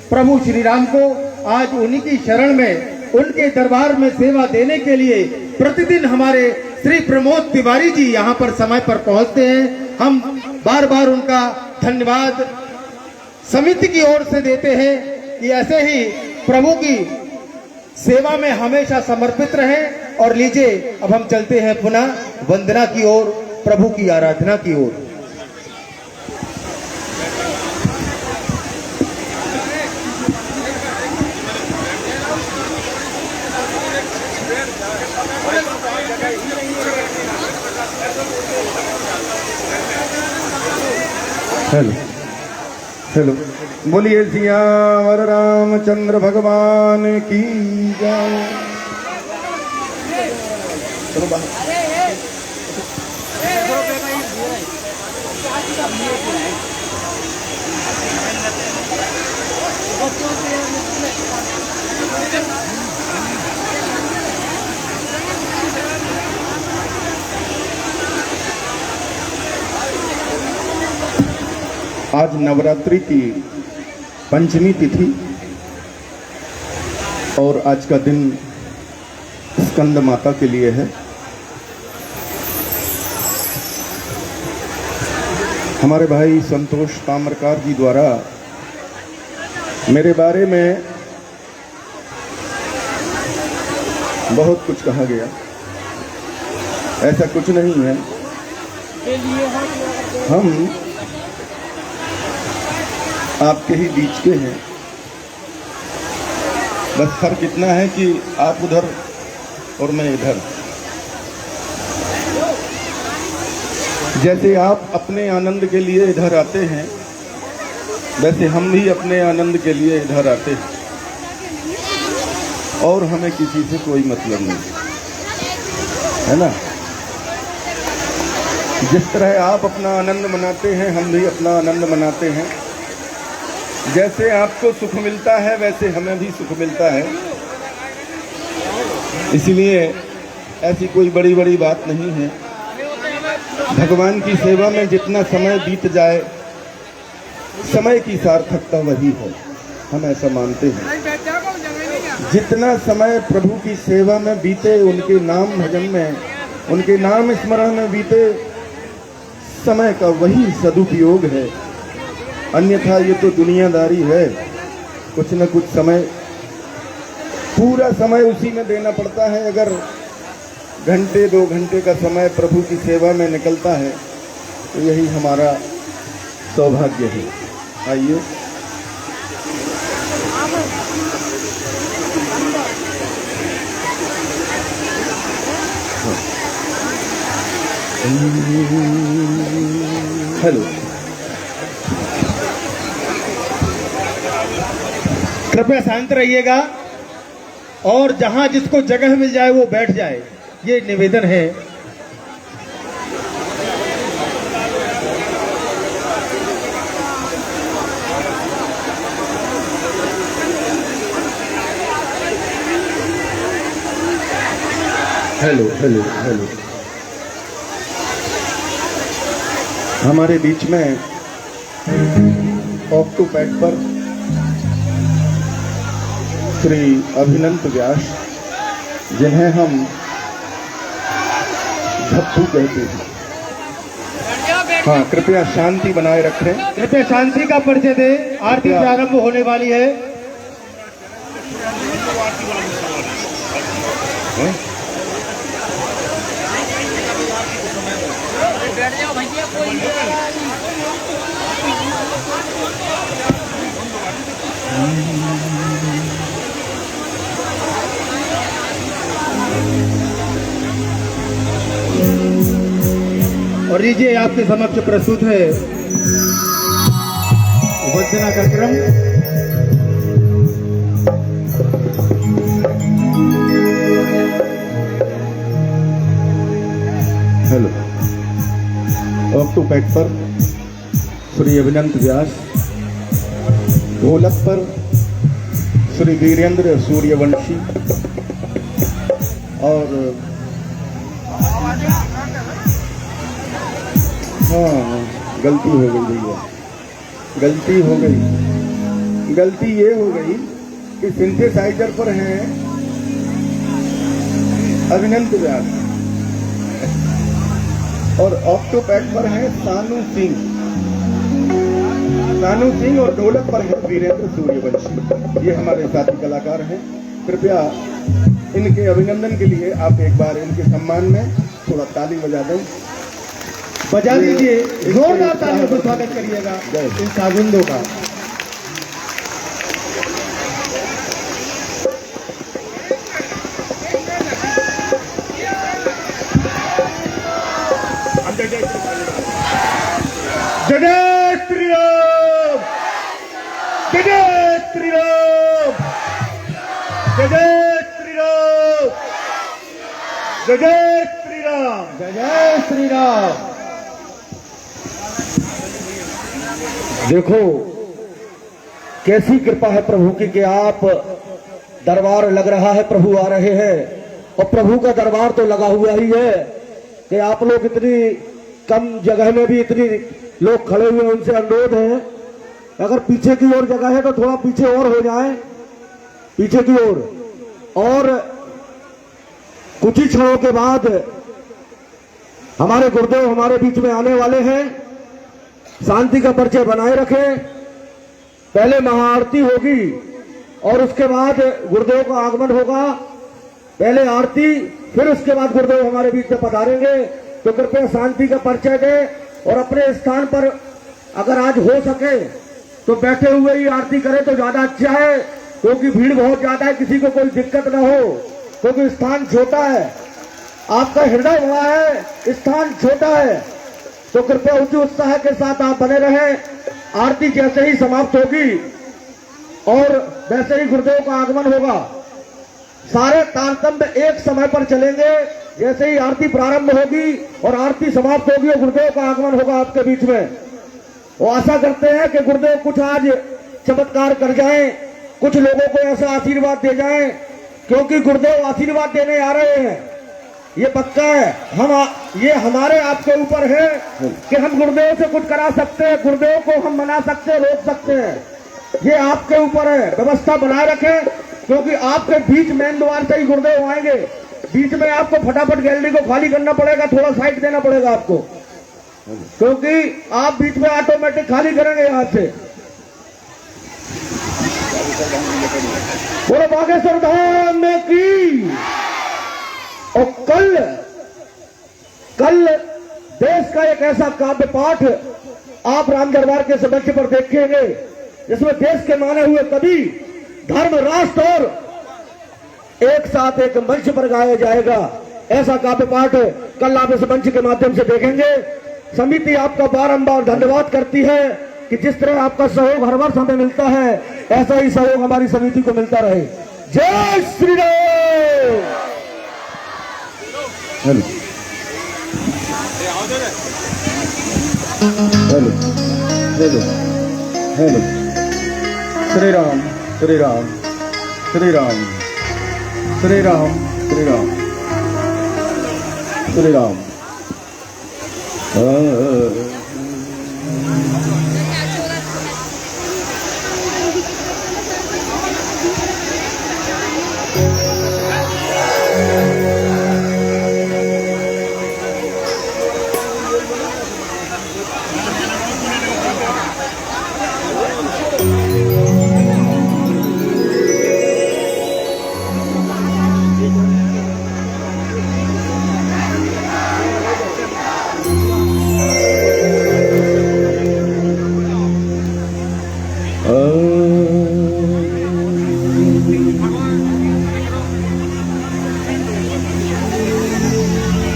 प्रभु श्री राम को। आज उन्हीं की शरण में, उनके दरबार में सेवा देने के लिए प्रतिदिन हमारे श्री प्रमोद तिवारी जी यहाँ पर समय पर पहुँचते हैं। हम बार बार उनका धन्यवाद समिति की ओर से देते हैं कि ऐसे ही प्रभु की सेवा में हमेशा समर्पित रहें। और लीजिए अब हम चलते हैं पुनः वंदना की ओर, प्रभु की आराधना की ओर। हेलो हेलो, बोलिए सियावर रामचंद्र भगवान की जय। चलो बाहर। आज नवरात्रि की पंचमी तिथि और आज का दिन स्कंद माता के लिए है। हमारे भाई संतोष ताम्रकार जी द्वारा मेरे बारे में बहुत कुछ कहा गया। ऐसा कुछ नहीं है। हम आपके ही बीच के हैं, बस फर्क इतना है कि आप उधर और मैं इधर। जैसे आप अपने आनंद के लिए इधर आते हैं, वैसे हम भी अपने आनंद के लिए इधर आते हैं, और हमें किसी से कोई मतलब नहीं, है ना। जिस तरह आप अपना आनंद मनाते हैं, हम भी अपना आनंद मनाते हैं। जैसे आपको सुख मिलता है, वैसे हमें भी सुख मिलता है। इसलिए ऐसी कोई बड़ी बड़ी बात नहीं है। भगवान की सेवा में जितना समय बीत जाए, समय की सार्थकता वही है, हम ऐसा मानते हैं। जितना समय प्रभु की सेवा में बीते, उनके नाम भजन में, उनके नाम स्मरण में बीते, समय का वही सदुपयोग है। अन्यथा ये तो दुनियादारी है। कुछ न कुछ समय, पूरा समय उसी में देना पड़ता है। अगर घंटे 2 घंटे का समय प्रभु की सेवा में निकलता है, तो यही हमारा सौभाग्य है। आइए हेलो, कृपया शांत रहिएगा और जहां जिसको जगह मिल जाए वो बैठ जाए, ये निवेदन है। हेलो हेलो हेलो, हमारे बीच में ऑक्टोपैड पर श्री अभिनंत व्यास, जिन्हें हम झप्पू कहते हैं। हाँ, कृपया शांति बनाए रखें। कृपया शांति का परिचय दें। आरती प्रारंभ होने वाली है। और लीजिए आपके समक्ष प्रस्तुत है वंदना कार्यक्रम। हेलो। ऑक्टोपैड पर श्री अभिनंद व्यास, ढोलक पर श्री वीरेंद्र सूर्यवंशी और हाँ, गलती हो गई भैया, गलती हो गई। गलती ये हो गई कि सिंथेसाइजर पर हैं अभिनंद व्यास और ऑक्टोपैड पर हैं सानू सिंह और ढोलक पर है वीरेंद्र सूर्यवंशी। ये हमारे साथी कलाकार हैं। कृपया इनके अभिनंदन के लिए आप एक बार इनके सम्मान में थोड़ा ताली बजा दें। बजा दीजिए, जोरदार तालियों से स्वागत करिएगा इन साजिंदों का। जय श्री राम, जय श्री राम, जय श्री राम, जय श्री राम, जय श्री राम। देखो कैसी कृपा है प्रभु की कि आप दरबार लग रहा है, प्रभु आ रहे हैं और प्रभु का दरबार तो लगा हुआ ही है कि आप लोग इतनी कम जगह में भी इतनी लोग खड़े हुए, उनसे अनुरोध है अगर पीछे की ओर जगह है तो थोड़ा पीछे और हो जाए, पीछे की ओर। और कुछ ही क्षणों के बाद हमारे गुरुदेव हमारे बीच में आने वाले हैं। शांति का परिचय बनाए रखें। पहले महाआरती होगी और उसके बाद गुरुदेव का आगमन होगा। पहले आरती, फिर उसके बाद गुरुदेव हमारे बीच में पधारेंगे। तो कृपया शांति का परिचय दें और अपने स्थान पर अगर आज हो सके तो बैठे हुए ही आरती करें तो ज्यादा अच्छा है, क्योंकि भीड़ बहुत ज्यादा है, किसी को कोई दिक्कत ना हो, क्योंकि स्थान छोटा है। आपका हृदय बड़ा है, स्थान छोटा है, तो कृपया उच्च उत्साह के साथ आप बने रहें। आरती जैसे ही समाप्त होगी और वैसे ही गुरुदेव का आगमन होगा, सारे तारतम्य एक समय पर चलेंगे। जैसे ही आरती प्रारंभ होगी और आरती समाप्त होगी और गुरुदेव का आगमन होगा आपके बीच में, वो आशा करते हैं कि गुरुदेव कुछ आज चमत्कार कर जाएं, कुछ लोगों को ऐसा आशीर्वाद दे जाएं, क्योंकि गुरुदेव आशीर्वाद देने आ रहे हैं, ये पक्का है। ये हमारे आपके ऊपर है कि हम गुरुदेव से कुछ करा सकते हैं, गुरुदेव को हम मना सकते हैं, रोक सकते हैं, ये आपके ऊपर है। व्यवस्था बनाए रखें, क्योंकि आपके बीच मेन द्वार से ही गुरुदेव आएंगे। बीच में आपको फटाफट गैलरी को खाली करना पड़ेगा, थोड़ा साइड देना पड़ेगा आपको, क्योंकि आप बीच में ऑटोमेटिक खाली करेंगे यहां से। बोलो बागेश्वर धाम में की। और कल देश का एक ऐसा काव्य पाठ आप राम दरबार के समक्ष पर देखेंगे, जिसमें देश के माने हुए कवि, धर्म, राष्ट्र और एक साथ एक मंच पर गाया जाएगा। ऐसा काव्य पाठ कल आप इस मंच के माध्यम से देखेंगे। समिति आपका बारंबार धन्यवाद करती है कि जिस तरह आपका सहयोग हर वर्ष हमें मिलता है, ऐसा ही सहयोग हमारी समिति को मिलता रहे। जय Shri Ram. Hello hello hello hello. Shri Ram Shri Ram Shri Ram Shri Ram Shri Ram Shri Ram.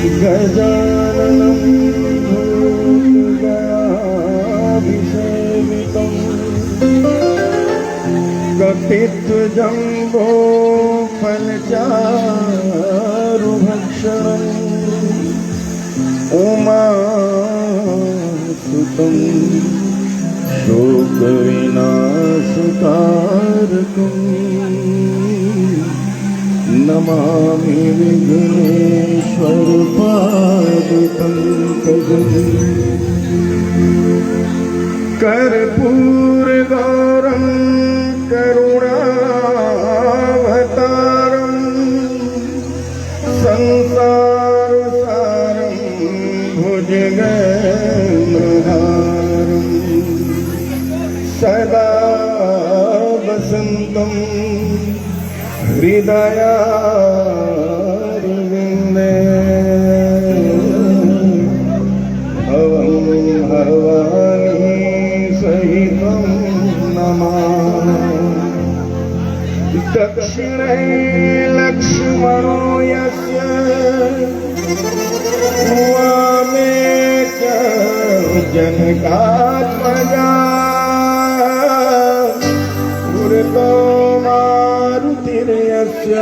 गजाननं भूतगणाभिसेवितं कपित्वजम्बो फलचारुभक्षणम् उमासुतं शोकविनाशकारकम् नमामि विघ्नेश्वर पादपङ्कजम् कर्पूरगौरं करुणावतारं संसारसारं भुजगेन्द्रहारं सदा वसन्तं हृदयारविन्दे भवं भवानी सहितं नमामि दक्षिणे लक्ष्मणो यस्य वामे च जनकात्मजा पुरतो मारुतिर्यस्य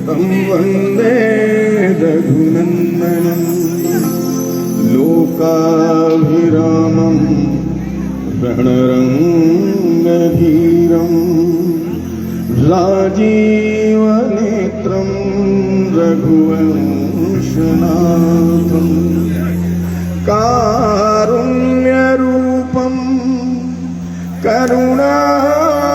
तं वन्दे रघुनन्दनं लोकाभिरामं रणरङ्गधीरं राजीवनेत्रं रघुवंशनाथं कारुण्यरूपं करुणाकरं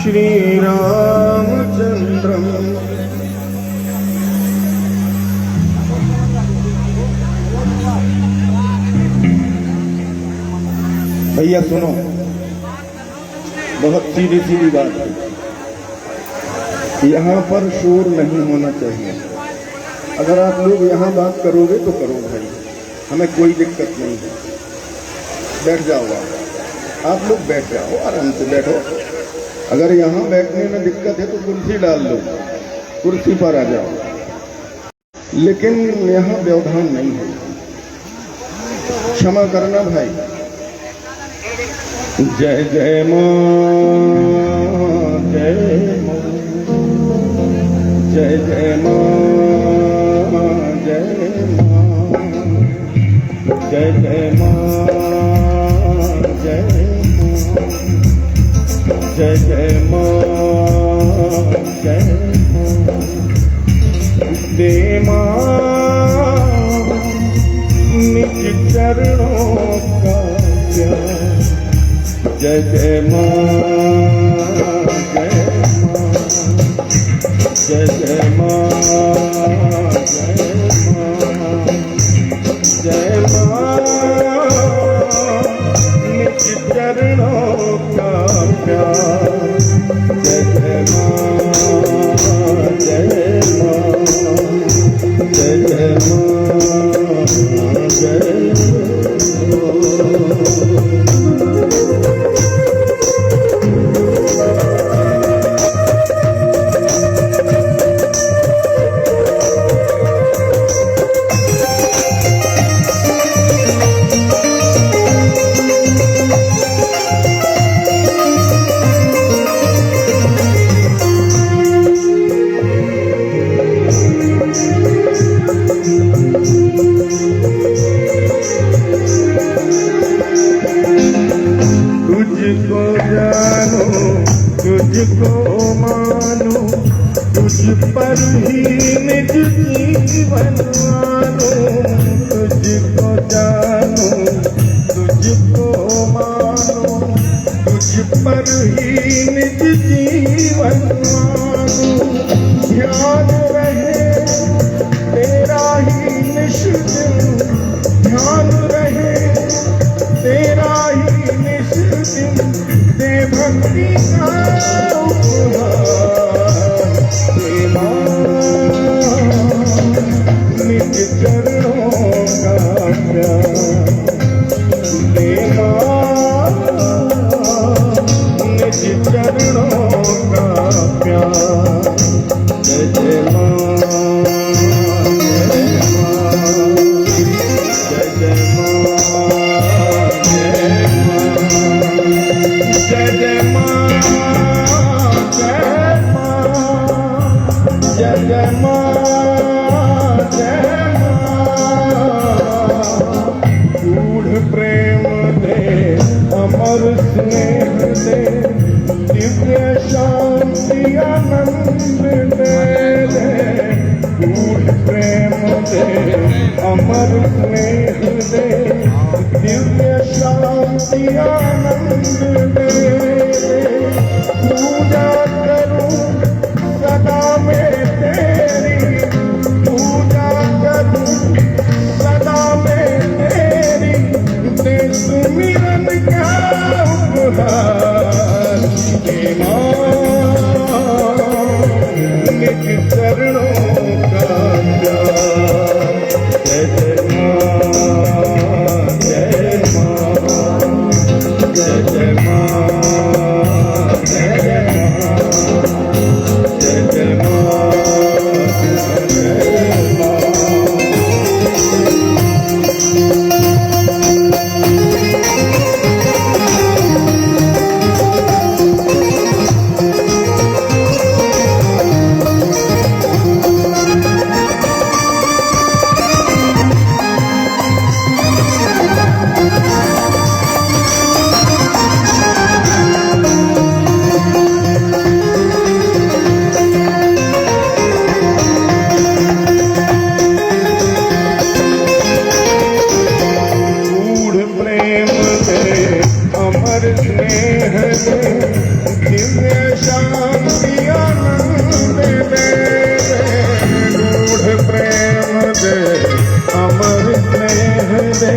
श्रीरामचन्द्रम् भैया सुनो, बहुत सीधी सीधी बात है। यहाँ पर शोर नहीं होना चाहिए। अगर आप लोग यहाँ बात करोगे तो करो भाई, हमें कोई दिक्कत नहीं है। बैठ जाओ आप लोग बैठ जाओ, आराम से बैठो। अगर यहाँ बैठने में दिक्कत है तो कुर्सी डाल लो, कुर्सी पर आ जाओ, लेकिन यहाँ व्यवधान नहीं है। क्षमा करना भाई। जय जय मां, जय मां, जय जय मां, जय मां, जय जय मां, जय मां, जय जय मां, जय मां, दे मां निज चरणों का प्यार। जय जय मां, जय मां, जय जय मां, जय मां, जय मां निज चरणों का प्यार। जय जय मां, जय मां, जय जय मां, जय तुझको जानो, तुझको मानो, तुझ पर ही निज जीवन मानो। तुझको जानो, तुझको मानो, तुझ पर ही निज जीवन मानो। ध्यान रहे तेरा ही निश दिन, ध्यान रहे तेरा ही निश दिन। दे भक्ति का उपहार, दे निज चरणों का प्यार। दे निज चरणों का प्यार। जय जय माँ जय माँ। गूढ़ प्रेम दे अमर स्नेह दे दिव्य शांति आनंद दे। गूढ़ प्रेम दे अमर स्नेह दे दिव्य शांति आनंद दे। पूजा करूं सदा मैं तेरी, पूजा करूं सदा मैं तेरी। दे सुमिरन का उपहार हे माँ, निज चरणों का प्यार। जय जय माँ जय माँ जय जय माँ जय जय माँ जय जय माँ जय माँ। गूढ़ प्रेम दे अमर स्नेह दे दिव्य शांति आनंद दे। गूढ़ प्रेम दे अमर स्नेह दे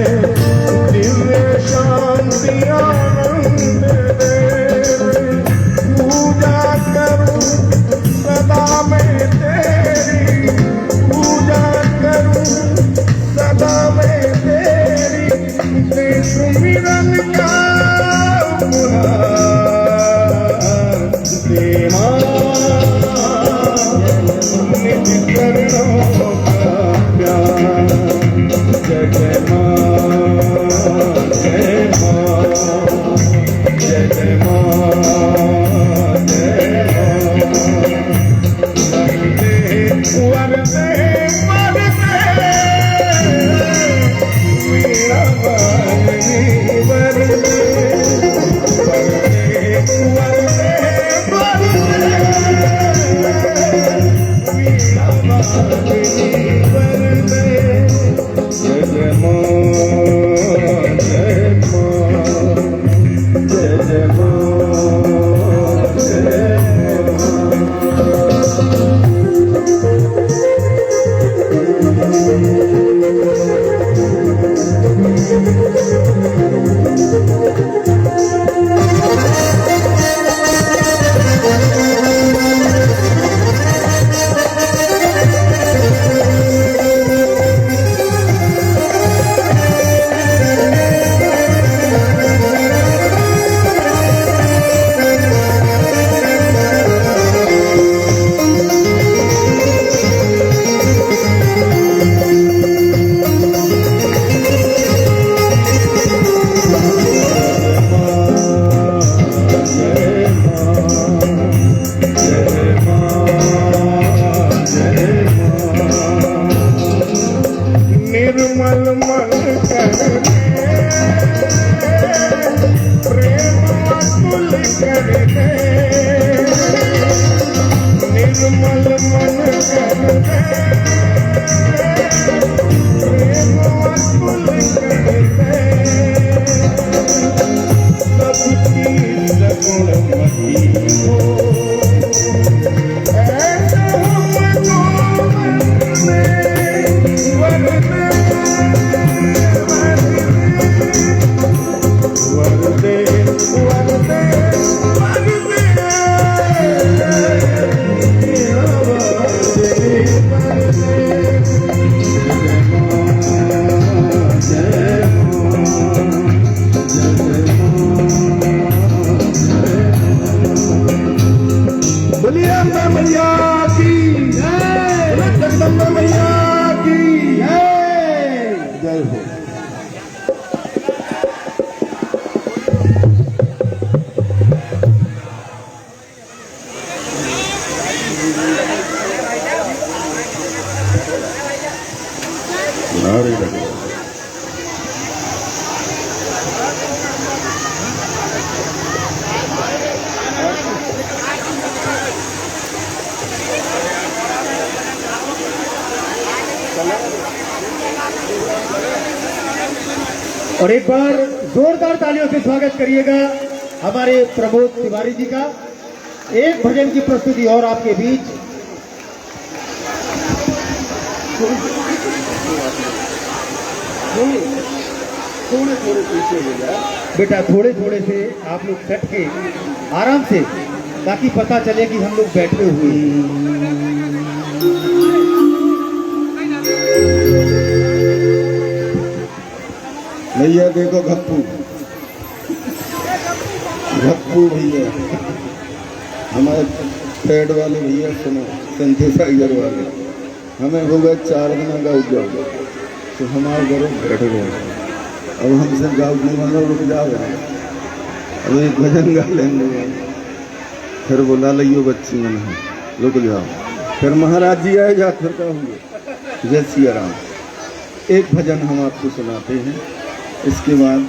दिव्य शांति आनंद दे। पूजा करूं सदा मैं तेरी, पूजा करूं सदा मैं तेरी। दे सुमिरन का उपहार दे माँ, निज चरणों का प्यार। जय जय माँ जय माँ जय जय माँ जय माँ। वरदे वरदे वीणा वाणी वरदे वरदे वरदे वीणा वाणी वरदे। जय जय माँ जय माँ जय जय माँ जय निर्मल मन करके प्रेम अतुल करके। निर्मल मन करके प्रेम अतुल करके। सबकी सगुणमती हो ऐसे हमको वरदे वरदे वरदे वरदे वरदे। नारे लगे। और एक बार जोरदार तालियों से स्वागत करिएगा हमारे प्रमोद तिवारी जी का। एक भजन की प्रस्तुति और आपके बीच। थोड़े थोड़े पीछे हो जाए बेटा, थोड़े थोड़े से आप लोग बैठ के आराम से, ताकि पता चले कि हम लोग बैठे हुए हैं। भैया देखो गप्पू भैया, हमारे पेड वाले भैया, सुनो सिंथेसाइजर वाले, हमें हो गए 4 दिन गाँव जाओ, तो हमारे घरों बैठ गए। अब हमसे गाँव नहीं मानो, रुक जाओ, अब एक भजन गा लेंगे। फिर बुला लियो बच्ची मन है, रुक जाओ। फिर महाराज जी आए जा, फिर क्या हुए, जय सिया राम। एक भजन हम आपको सुनाते हैं, इसके बाद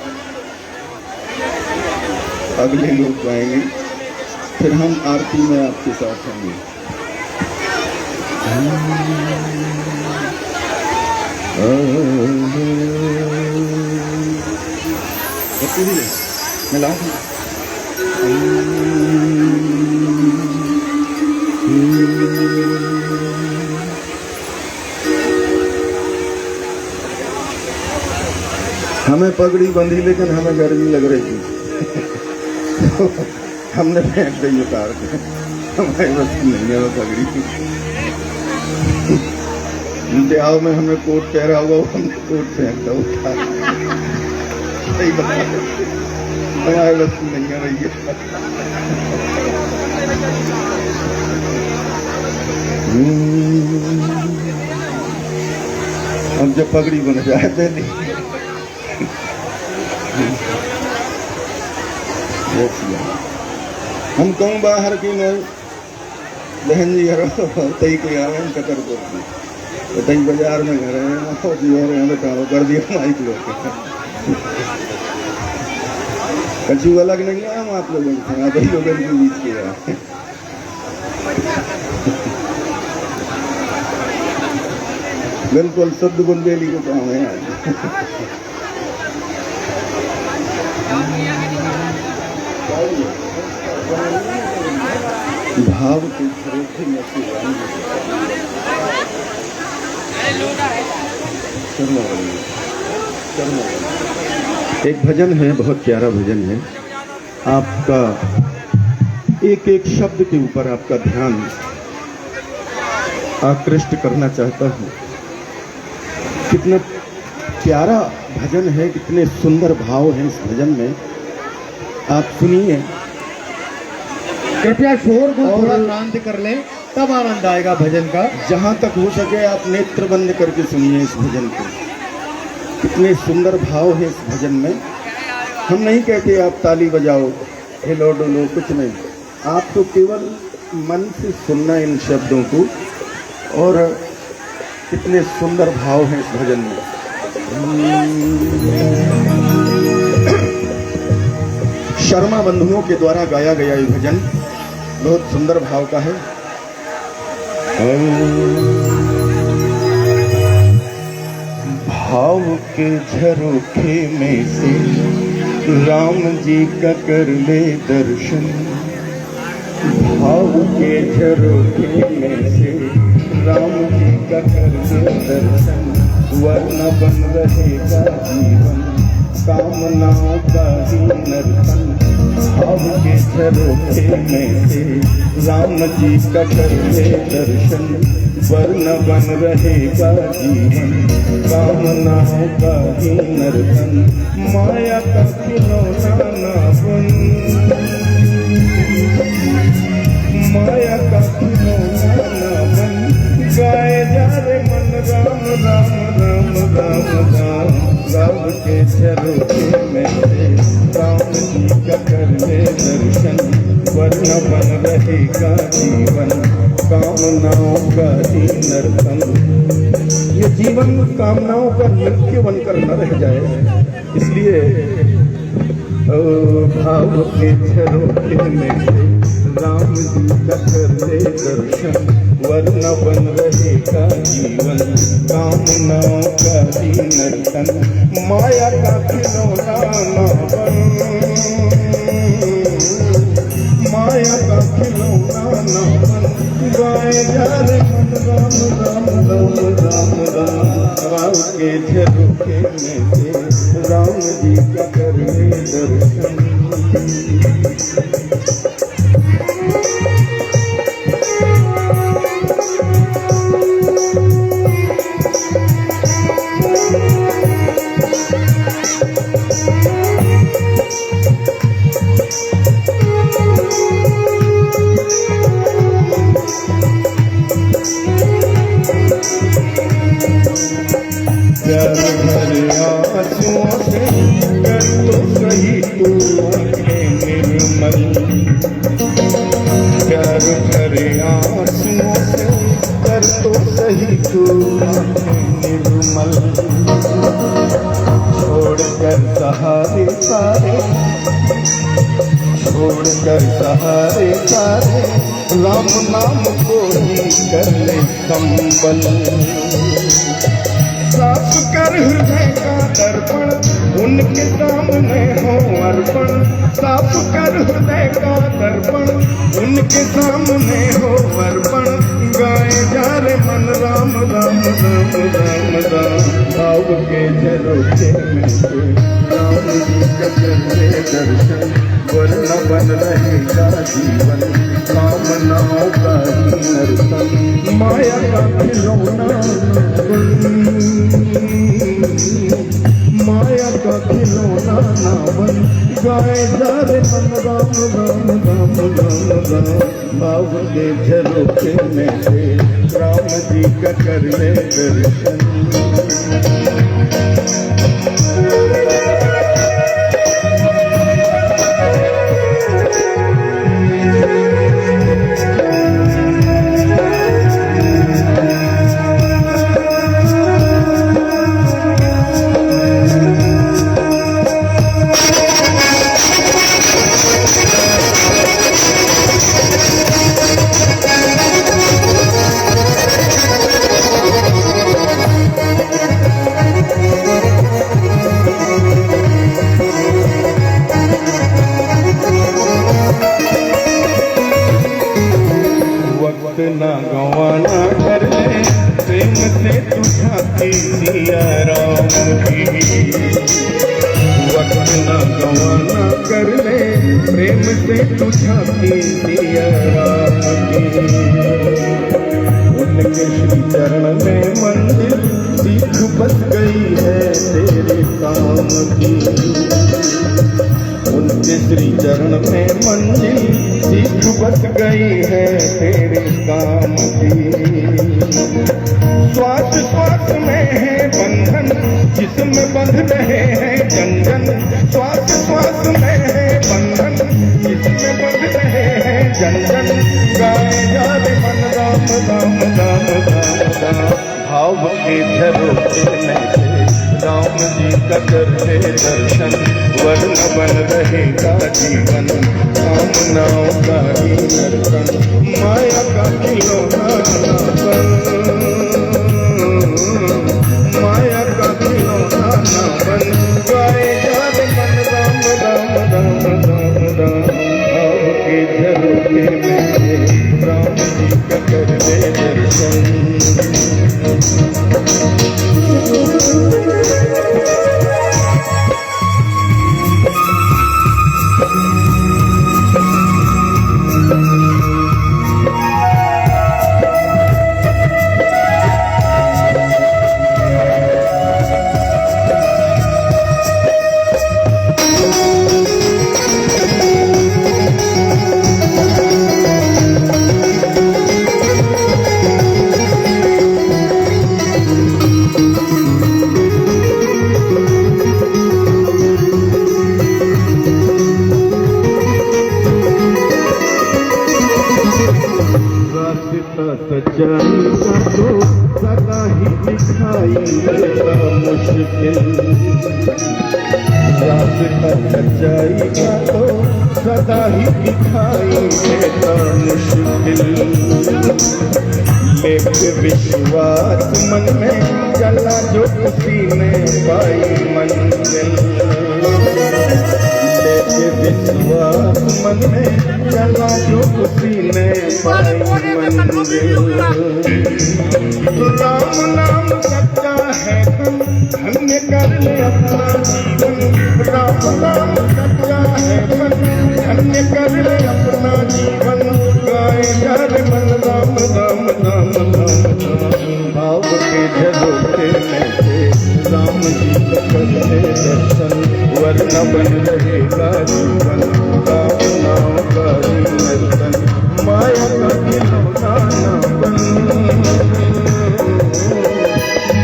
अगले लोग गाएंगे, फिर हम आरती में आपके साथ होंगे। मिला हमें पगड़ी बंधी, लेकिन हमें गर्मी लग रही थी तो हमने फेंक दी उतार के, हमारे बस की नहीं है वो पगड़ी। ब्याह में हमने कोट पहरा हुआ, हमने कोट फेंक दिया उतार। सही बता, हमारे बस की नहीं है भैया। अब जब पगड़ी बन जाए पहले हम कहूँ बाहर की नहीं बहन जी हर तई कोई आ रहे हैं कतर को तई बाजार में घर है जी और हमें काम कर दिया माइक लोग कछु अलग नहीं है। हम आप लोगों से आप ही लोगों के बीच के बिल्कुल शुद्ध बुंदेली को काम है आज। भाव के झरोखे में से एक भजन है, बहुत प्यारा भजन है। आपका एक एक शब्द के ऊपर आपका ध्यान आकृष्ट करना चाहता हूँ। कितना प्यारा भजन है, कितने सुंदर भाव हैं इस भजन में, आप सुनिए। कृपया शोर को थोड़ा शांत कर लें, तब आनंद आएगा भजन का। जहाँ तक हो सके आप नेत्र बंद करके सुनिए इस भजन को। कितने सुंदर भाव है इस भजन में। हम नहीं कहते आप ताली बजाओ, हिलो डुलो, कुछ नहीं। आप तो केवल मन से सुनना इन शब्दों को, और कितने सुंदर भाव हैं इस भजन में। शर्मा बंधुओं के द्वारा गाया गया ये भजन बहुत सुंदर भाव का है। भाव के झरोखे में से राम जी का कर ले दर्शन। भाव के झरोखे में से राम जी का कर ले दर्शन। वरना बन रहेगा जीवन कामनाओं का ही नर्तन। भाव के झरोखे में से राम जी का कर ले दर्शन। वरना बन रहेगा जीवन कामनाओं का ही नर्तन। माया का खिलौना ना बन, माया का खिलौना ना बन। गाए जा रे मन राम राम राम राम राम। राम के झरोखे में से राम जी का कर ले दर्शन। वरना बन रहेगा जीवन कामनाओं का ही नर्तन। ये जीवन कामनाओं का नृत्य बनकर न रह जाए, इसलिए भाव के झरोखे में से राम जी का कर ले दर्शन, वरना बन रहेगा जीवन कामनाओं का ही नर्तन, माया का खिलौना ना बन, माया का खिलौना ना बन, गाए जा रे राम राम राम राम राम, भाव के झरोखे में से राम जी का कर ले दर्शन। प्यार भरे आंसुओं से कर तो सही तू आंखें निर्मल, प्यार भरे आंसुओं से कर तो सही तू आंखें निर्मल, छोड़कर सहारे सारे, छोड़कर सहारे सारे राम नाम को ही कर ले संबल, साफ कर हृदय का दर्पण उनके सामने हो अर्पण, साफ कर हृदय का दर्पण उनके सामने हो अर्पण, गाए जा रे मन राम राम राम राम राम, भाव के झरोखे में से राम जी का कर ले दर्शन, वरना बन रहेगा जीवन कामनाओं का ही नर्तन, माया का खिलौना माया का खिलौना ना बन, गाए जा रे मन राम राम राम राम राम, भाव के झरोखे में से राम जी का कर ले दर्शन। वक्त ना गवाना कर ले प्रेम से तू झांकी दिया राम की, वक्त ना गवाना कर ले प्रेम से तू झांकी दिया राम की, उनके श्री चरण में मंदिर सीख बस गई है तेरे काम की, उनके श्री चरण में मंजिल सीख बस गई है तेरे काम की, श्वास श्वास में है बंधन जिसमें बंध रहे हैं जन जन, श्वास श्वास में है बंधन जिसमें बंध रहे हैं जन जन, गाए जा रे मन राम राम राम राम राम, भाव के झरोखे में से राम जी का कर ले दर्शन, वरना बन रहेगा जीवन कामनाओं का ही नर्तन, माया का खिलौना ना बन, माया का खिलौना ना बन, गाए जा रे मन राम राम राम राम राम, भाव के झरोखे में से राम जी का कर ले दर्शन। तो सदा ही दिखाई देता मुश्किल, रास्ता सच्चाई का तो सदा ही दिखाई देता मुश्किल, लेके विश्वास मन में चला जो उसी ने पाई मंजिल, लेके विश्वास मन में चला जो उसी ने पाई मंजिल। राम नाम सच्चा है धन्य कर ले अपना जीवन, राम नाम सच्चा है धन्य कर ले अपना जीवन, गाए घर मन राम राम राम राम राम, भाव के झरोखे में से राम जी को करते दर्शन, वरना बन रहेगा जीवन राम नाम का ही नर्तन, माया का खिलौना ना बन,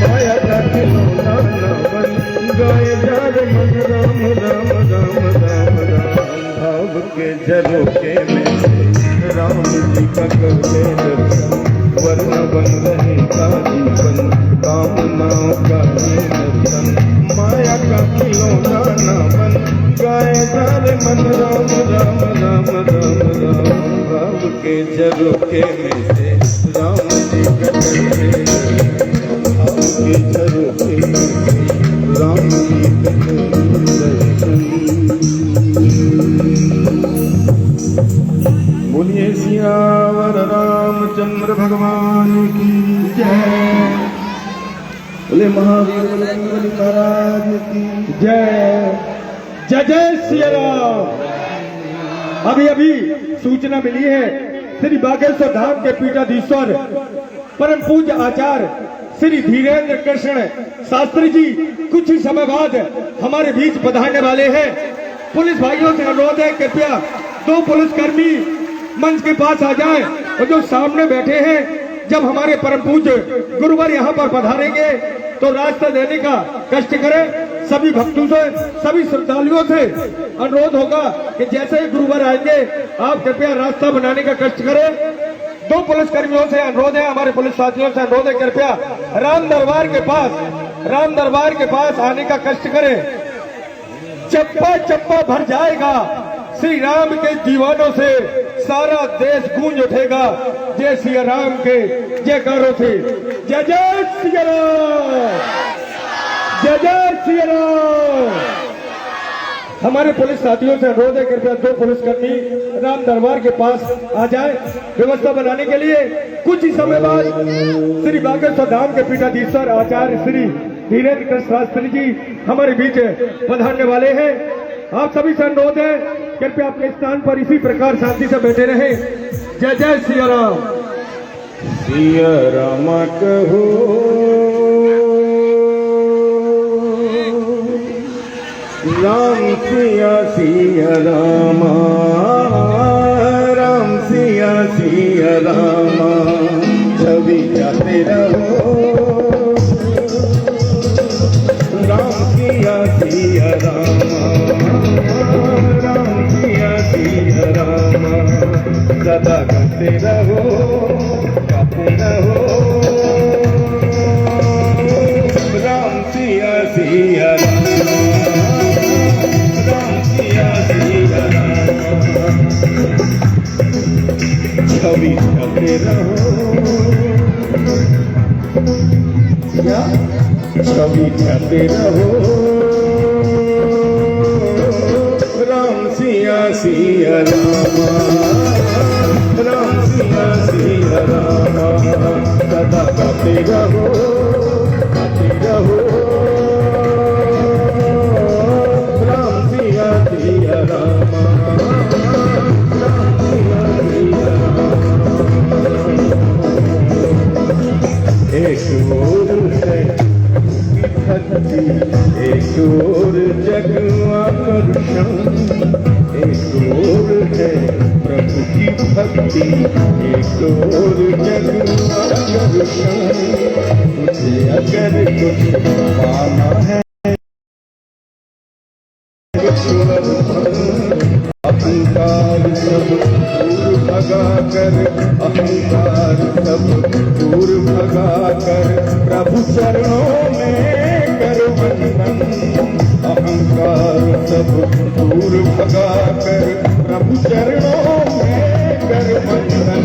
माया का खिलौना ना बन, गाए जा रे मन राम राम राम राम राम, भाव के झरोखे में राम जी का करते दर्शन, वरना बन रहेगा जीवन कामनाओं का ही नर्तन, माया का खिलौना ना बन, गाए जा रे मन राम राम राम राम राम, भाव के झरोखे में से राम जी का करते भाव के झरोखे में से राम जी का दर्शन। बोलिए सियावर रामचंद्र भगवान की जय, बोले महावीर बली महाराज की जय। जय जय सिया राम। अभी अभी सूचना मिली है श्री बागेश्वर धाम के पीठाधीश्वर परम पूज्य आचार्य श्री धीरेन्द्र कृष्ण शास्त्री जी कुछ ही समय बाद हमारे बीच पधारने वाले हैं। पुलिस भाइयों से अनुरोध है कृपया 2 पुलिसकर्मी मंच के पास आ जाएं और जो सामने बैठे हैं जब हमारे परम पूज्य गुरुवर यहाँ पर पधारेंगे तो रास्ता देने का कष्ट करें। सभी भक्तों से सभी श्रद्धालुओं से अनुरोध होगा कि जैसे ही गुरुवर आएंगे आप कृपया रास्ता बनाने का कष्ट करें। 2 पुलिसकर्मियों से अनुरोध है, हमारे पुलिस साथियों से अनुरोध है कृपया राम दरबार के पास आने का कष्ट करें। चप्पा चप्पा भर जाएगा श्री राम के दीवानों से, सारा देश गूंज उठेगा जय सिया राम के जयकारों से। जय जय सिया राम, जय जय सिया राम। हमारे पुलिस साथियों से अनुरोध है कृपया 2 पुलिसकर्मी राम दरबार के पास आ जाए व्यवस्था बनाने के लिए। कुछ ही समय बाद श्री बागेश्वर धाम के पीठाधीश्वर आचार्य श्री धीरेन्द्र कृष्ण शास्त्री जी हमारे बीच पधारने वाले हैं। आप सभी से अनुरोध है कृपया अपने स्थान पर इसी प्रकार शांति से बैठे रहें। जय जय सिया राम। सिया राम कहो राम सिया सिया रामा, राम सिया सिया रामा, छवि जाते रहो राम सिया सिया रामा, राम सिया सिया रामा, सदा गाते रहो राम सिया सिया रामा, राम सिया सिया रामा, छवि जाते रहो छवि जाते रहो राम सिया सिया रामा, राम सिया सिया रामा, सदा गाते रहो राम सिया सिया रामा, राम सिया सिया रामा। एक ओर है भक्ति, एक ओर जगआकर्षण, एक ओर है प्रभु की भक्ति, एक ओर जगआकर्षण। मुझे अगर कुछ पाना है अहंकार सब दूर भगा कर अहंकार सब दूर भगा कर प्रभु चरणों में कर वंदन। अहंकार सब दूर भगा कर प्रभु चरणों में कर वंदन।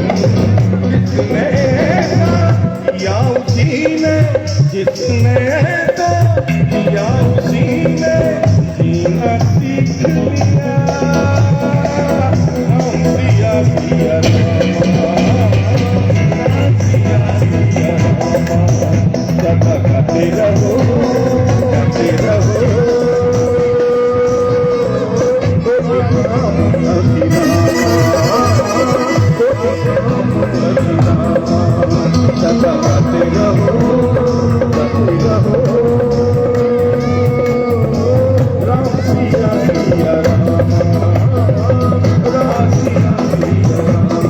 जिसने किया उसी ने, जिसने तो किया उसी ने जीना सीख लिया। राम सिया सिया रामा, सिया सिया रामा, सदा गाते रहो गाते रहो। राम हरि रामा, सदा गाते रहो गाते रहो। राम सिया सिया रामा, राम सिया सिया रामा।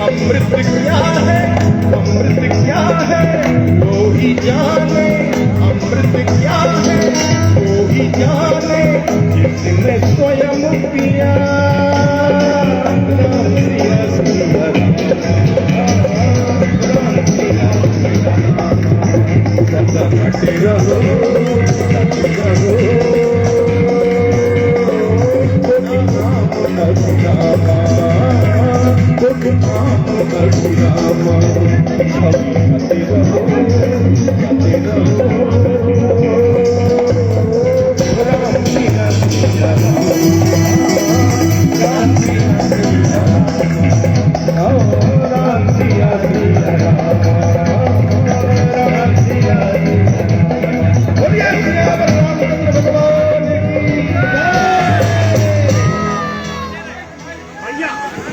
अमृत क्या है, अमृत क्या है वो ही जाने। अमृत क्या है वो ही जाने, जिसने स्वयं पिया। राम सिया सिया सदा गाते रहो गाते रहो।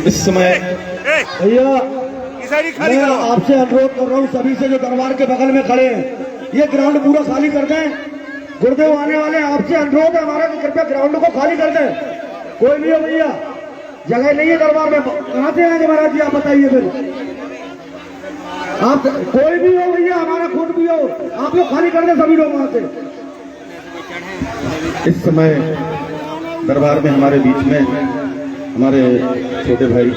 इस समय भैया मैं आपसे अनुरोध कर रहा हूँ सभी से जो दरबार के बगल में खड़े हैं, ये ग्राउंड पूरा खाली कर दें। गुरुदेव आने वाले, आपसे अनुरोध है हमारा कि कृपया ग्राउंड को खाली कर दें। कोई नहीं हो भैया, जगह नहीं है दरबार में। कहाँ से आएंगे महाराज जी, आप बताइए फिर। आप कोई भी हो भैया, हमारा खुद भी हो, आप लोग खाली कर दें सभी लोग वहां से। इस समय दरबार में हमारे बीच में हमारे छोटे भाई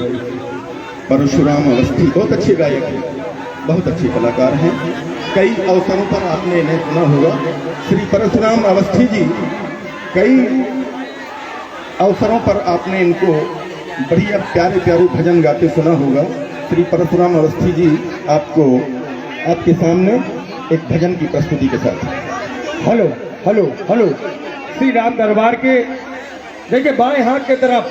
परशुराम अवस्थी बहुत अच्छे गायक हैं, बहुत अच्छे कलाकार हैं। कई अवसरों पर आपने इन्हें सुना होगा। श्री परशुराम अवस्थी जी, कई अवसरों पर आपने इनको बढ़िया प्यारे प्यारे भजन गाते सुना होगा। श्री परशुराम अवस्थी जी आपको आपके सामने एक भजन की प्रस्तुति के साथ। Hello hello hello. Shri Ram दरबार के देखिए बाएं हाथ की तरफ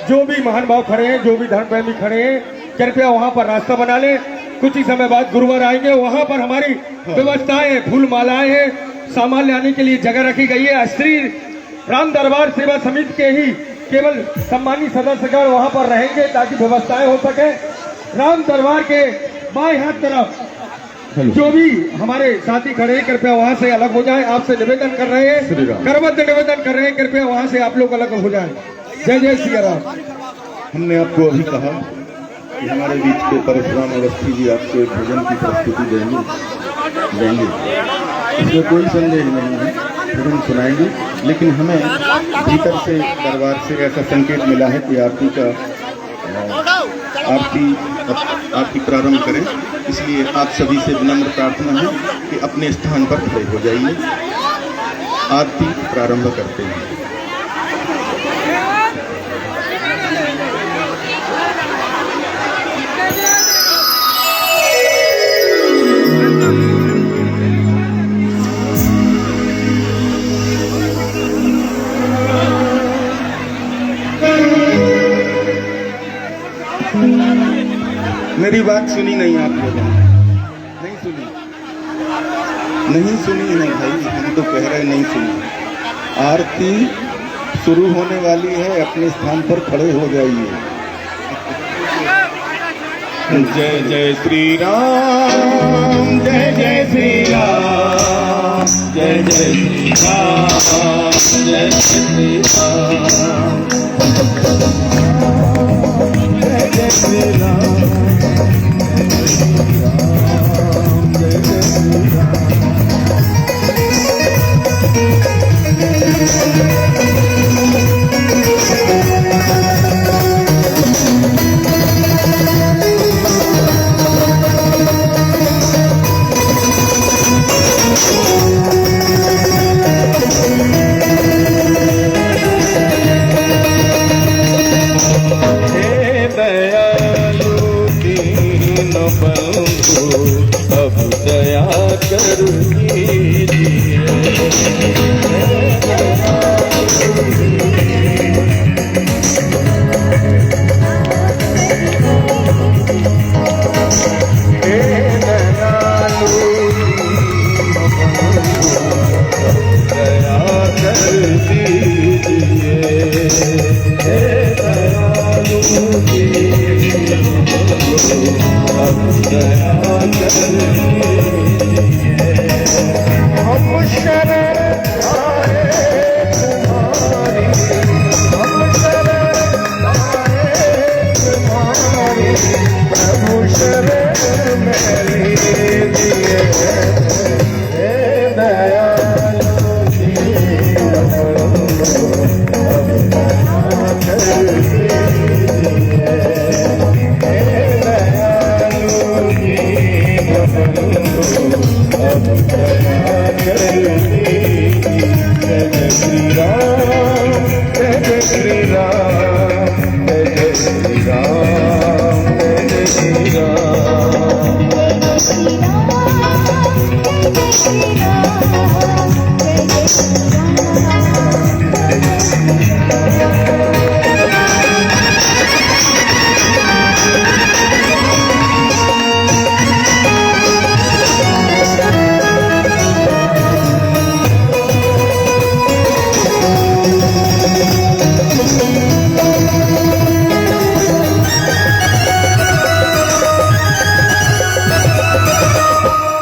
जो भी महान भाव खड़े हैं, जो भी धर्म प्रेमी खड़े हैं, कृपया वहां पर रास्ता बना लें। कुछ ही समय बाद गुरुवार आएंगे, वहां पर हमारी व्यवस्थाएं, फूल मालाएं हैं, सामान लाने के लिए जगह रखी गई है। श्री राम दरबार सेवा समिति के ही केवल सम्मानित सदस्यगण वहां पर रहेंगे ताकि व्यवस्थाएं हो सके। राम दरबार के बाएं हाथ तरफ जो भी हमारे साथी खड़े हैं, कृपया वहां से अलग हो जाएं। आपसे निवेदन कर रहे हैं, करबद्ध निवेदन कर रहे हैं, कृपया वहां से आप लोग अलग हो जाएं। जय जय श्री राम। हमने आपको अभी कहा कि हमारे बीच के परशुराम अवस्थी जी आपको एक भजन की प्रस्तुति देंगे। इसमें कोई संदेह नहीं है, भजन सुनाएंगे, लेकिन हमें भीतर से दरबार से ऐसा संकेत मिला है कि आरती प्रारंभ करें। इसलिए आप सभी से विनम्र प्रार्थना है कि अपने स्थान पर खड़े हो जाइए। आरती प्रारंभ करते हैं। मेरी बात सुनी नहीं आप लोगों ने? नहीं सुनी? नहीं सुनी है भाई, हम तो कह रहे नहीं सुनी। आरती शुरू होने वाली है, अपने स्थान पर खड़े हो जाइए। जय जय श्री राम, जय जय श्री राम, जय जय श्री राम, जय जय श्री राम, जय जय श्री राम, जय जय श्री राम। अब दया कर दीजिए,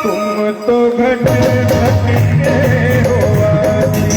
तुम तो घट घट के हो आती।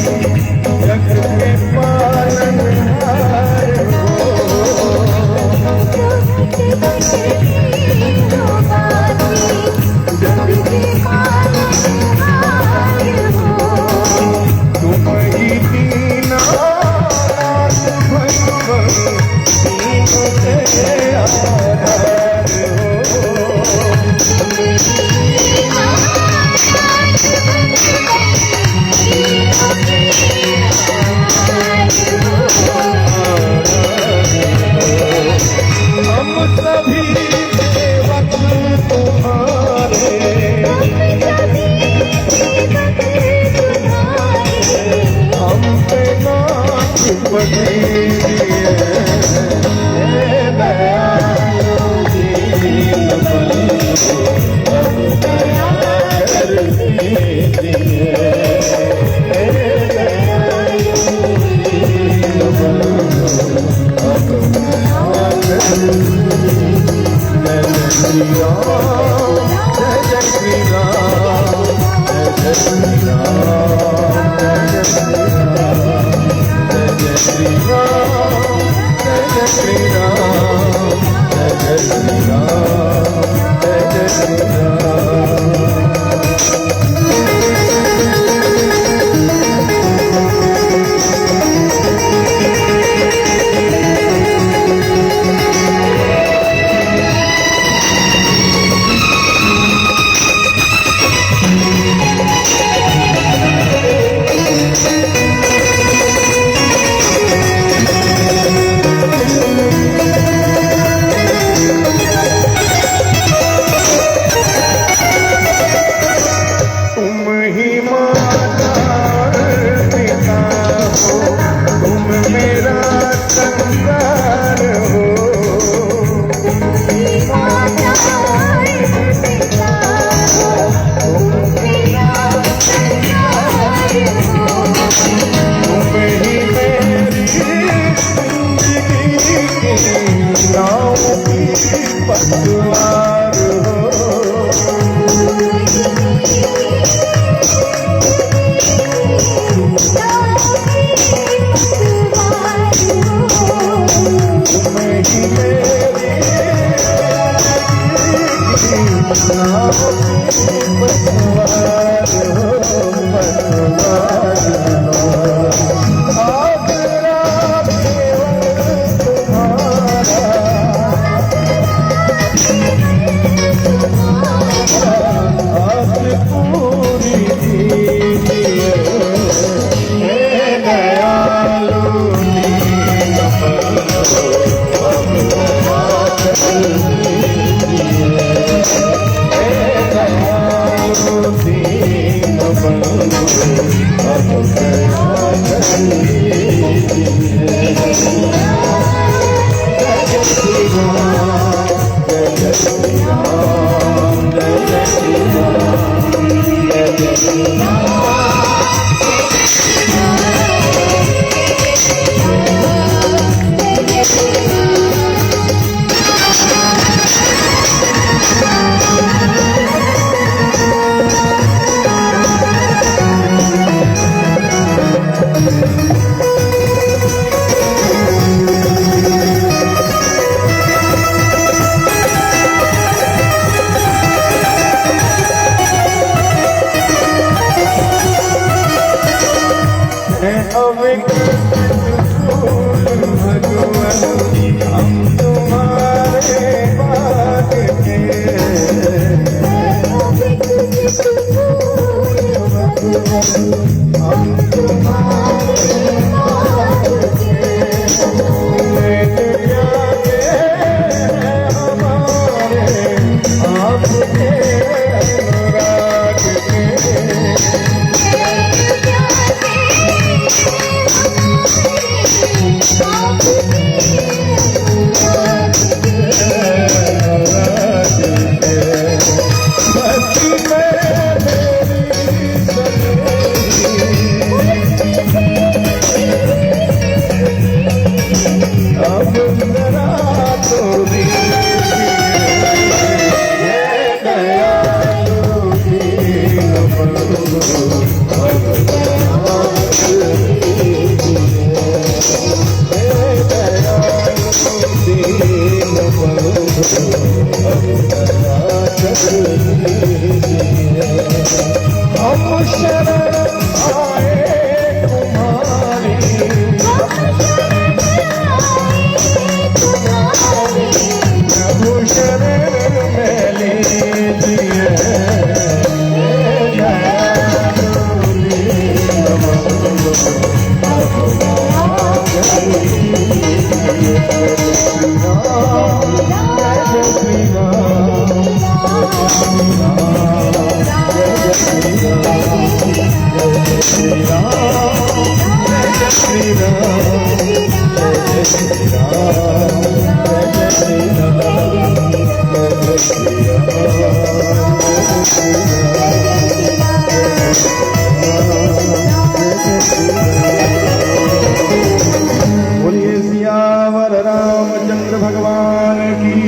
बोलिए सियावर रामचंद्र भगवान की,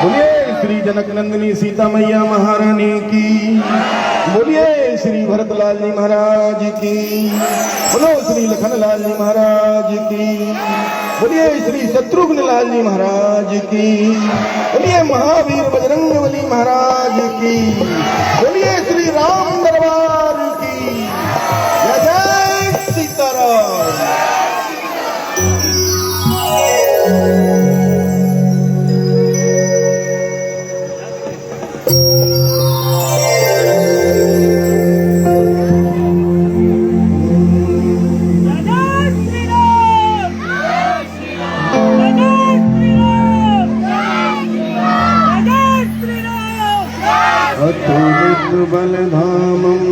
बोलिए श्री जनक नंदिनी सीता मैया महारानी की, बोलिए श्री भरतलाल जी महाराज की, बोलो श्री लखनलाल जी महाराज की, बोलिए श्री शत्रुघ्न लाल जी महाराज की, बोलिए महावीर बजरंगबली महाराज की, बोलिए श्री राम दरबार की। जय जय सीताराम। अतुलित बलधामम्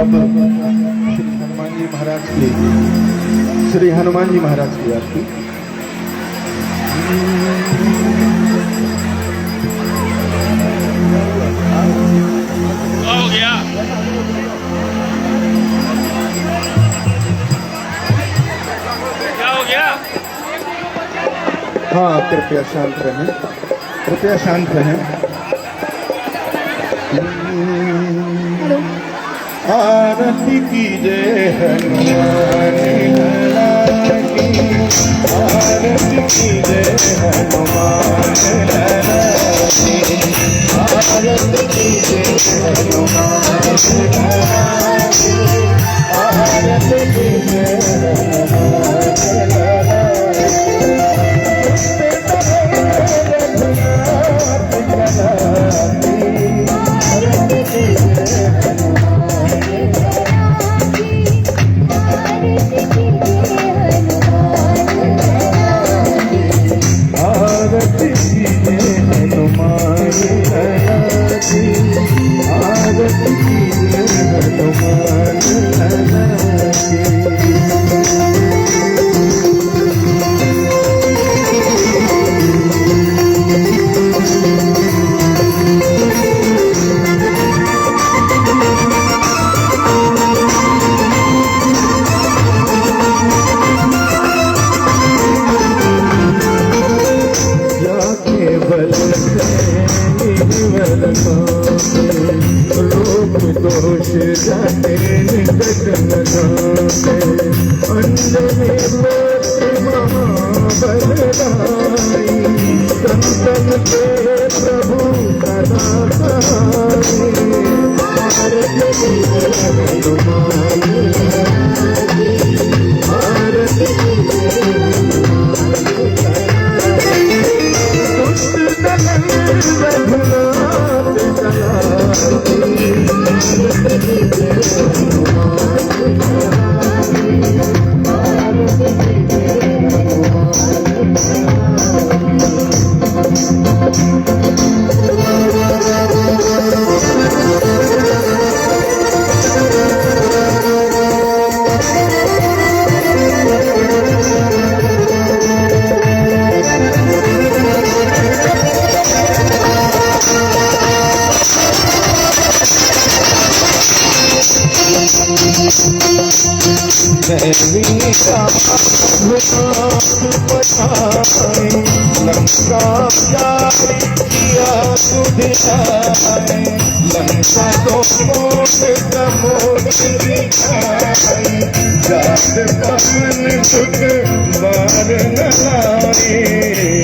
अब श्री हनुमान जी महाराज की आरती। हो गया। क्या हो गया? हाँ, कृपया शांत रहें, कृपया शांत रहें। आरती कीजिए हनुमान लला की, आरती कीजिए हनुमान लला की, आरती कीजिए हनुमान लला की, आरती कीजिए हनुमान लला की। दोष जाते निकट न जाते अंजनी पुत्र महाबलराई संतन के प्रभु सदा लंका जारी किया तुझे आए लंका तो मोट कमोट दिखाई जात पवन सुख बार न लाए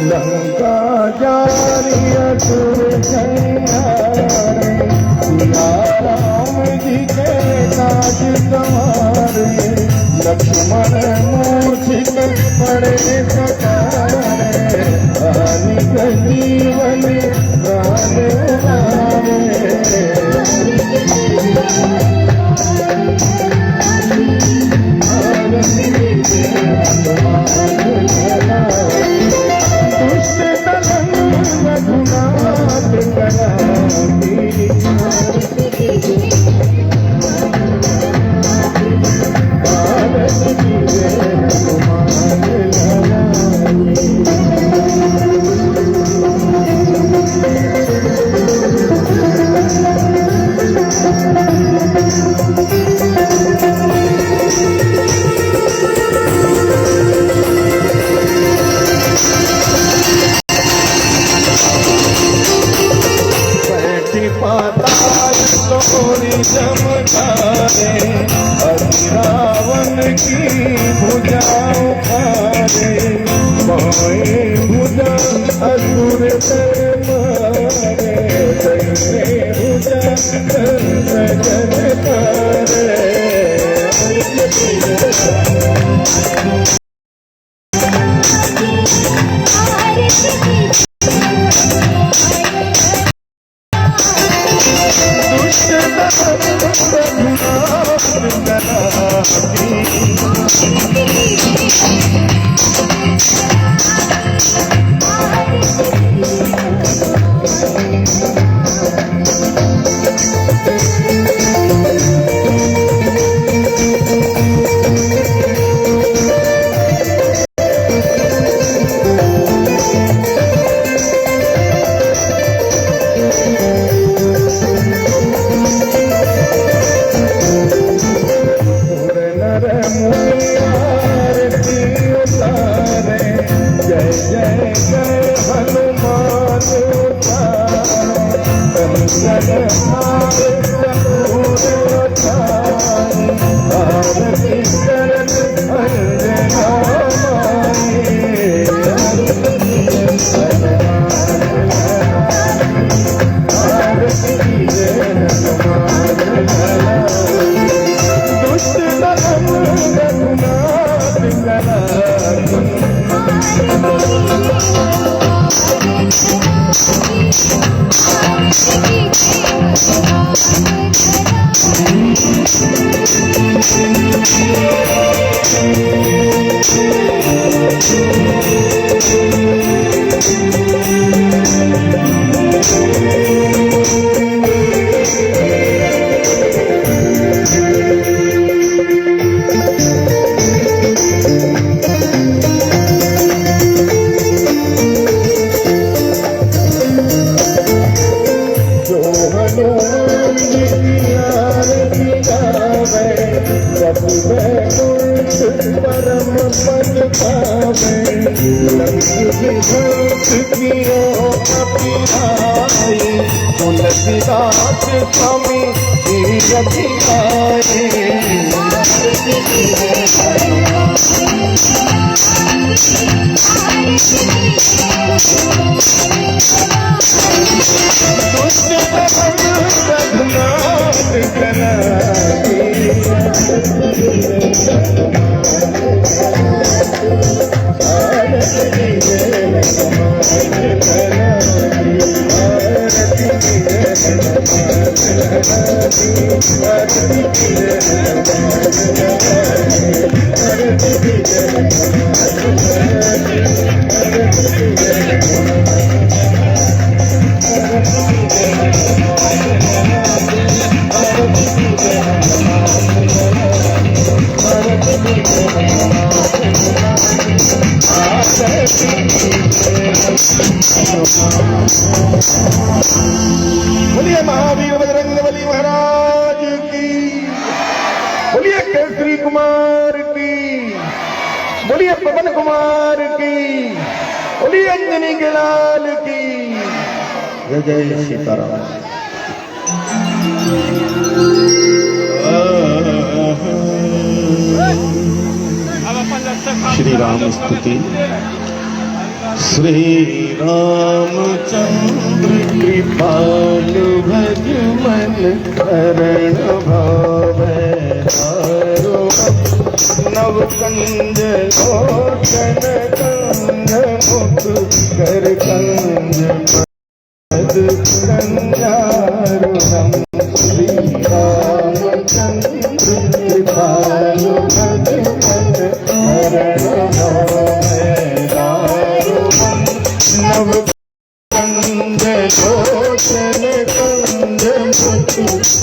लंका जारी असुर राम जी के काज संवारे लक्ष्मण मूर्छित पड़े सकारे हानिक जीवन प्राण चमकारे रावण की भुजा उखारे मोए भुजा असुर मारे भुजा सजन करे Thank you. स्वामी बोलिए महावीर बजरंगबली महाराज की, बोलिए केसरी कुमार की, बोलिए पवन कुमार की, बोलिए अंजनी के लाल की। जय जय सीताराम। श्री राम स्तुति। श्री रामचंद्र कृपालु भज मन करण भावै तारो नव कंज लोचन कंज मुख कर कंज पद कंजारुणम। श्री रामचंद्र कृपालु भज मन करण भावै नव कंज लोचन कंज मुख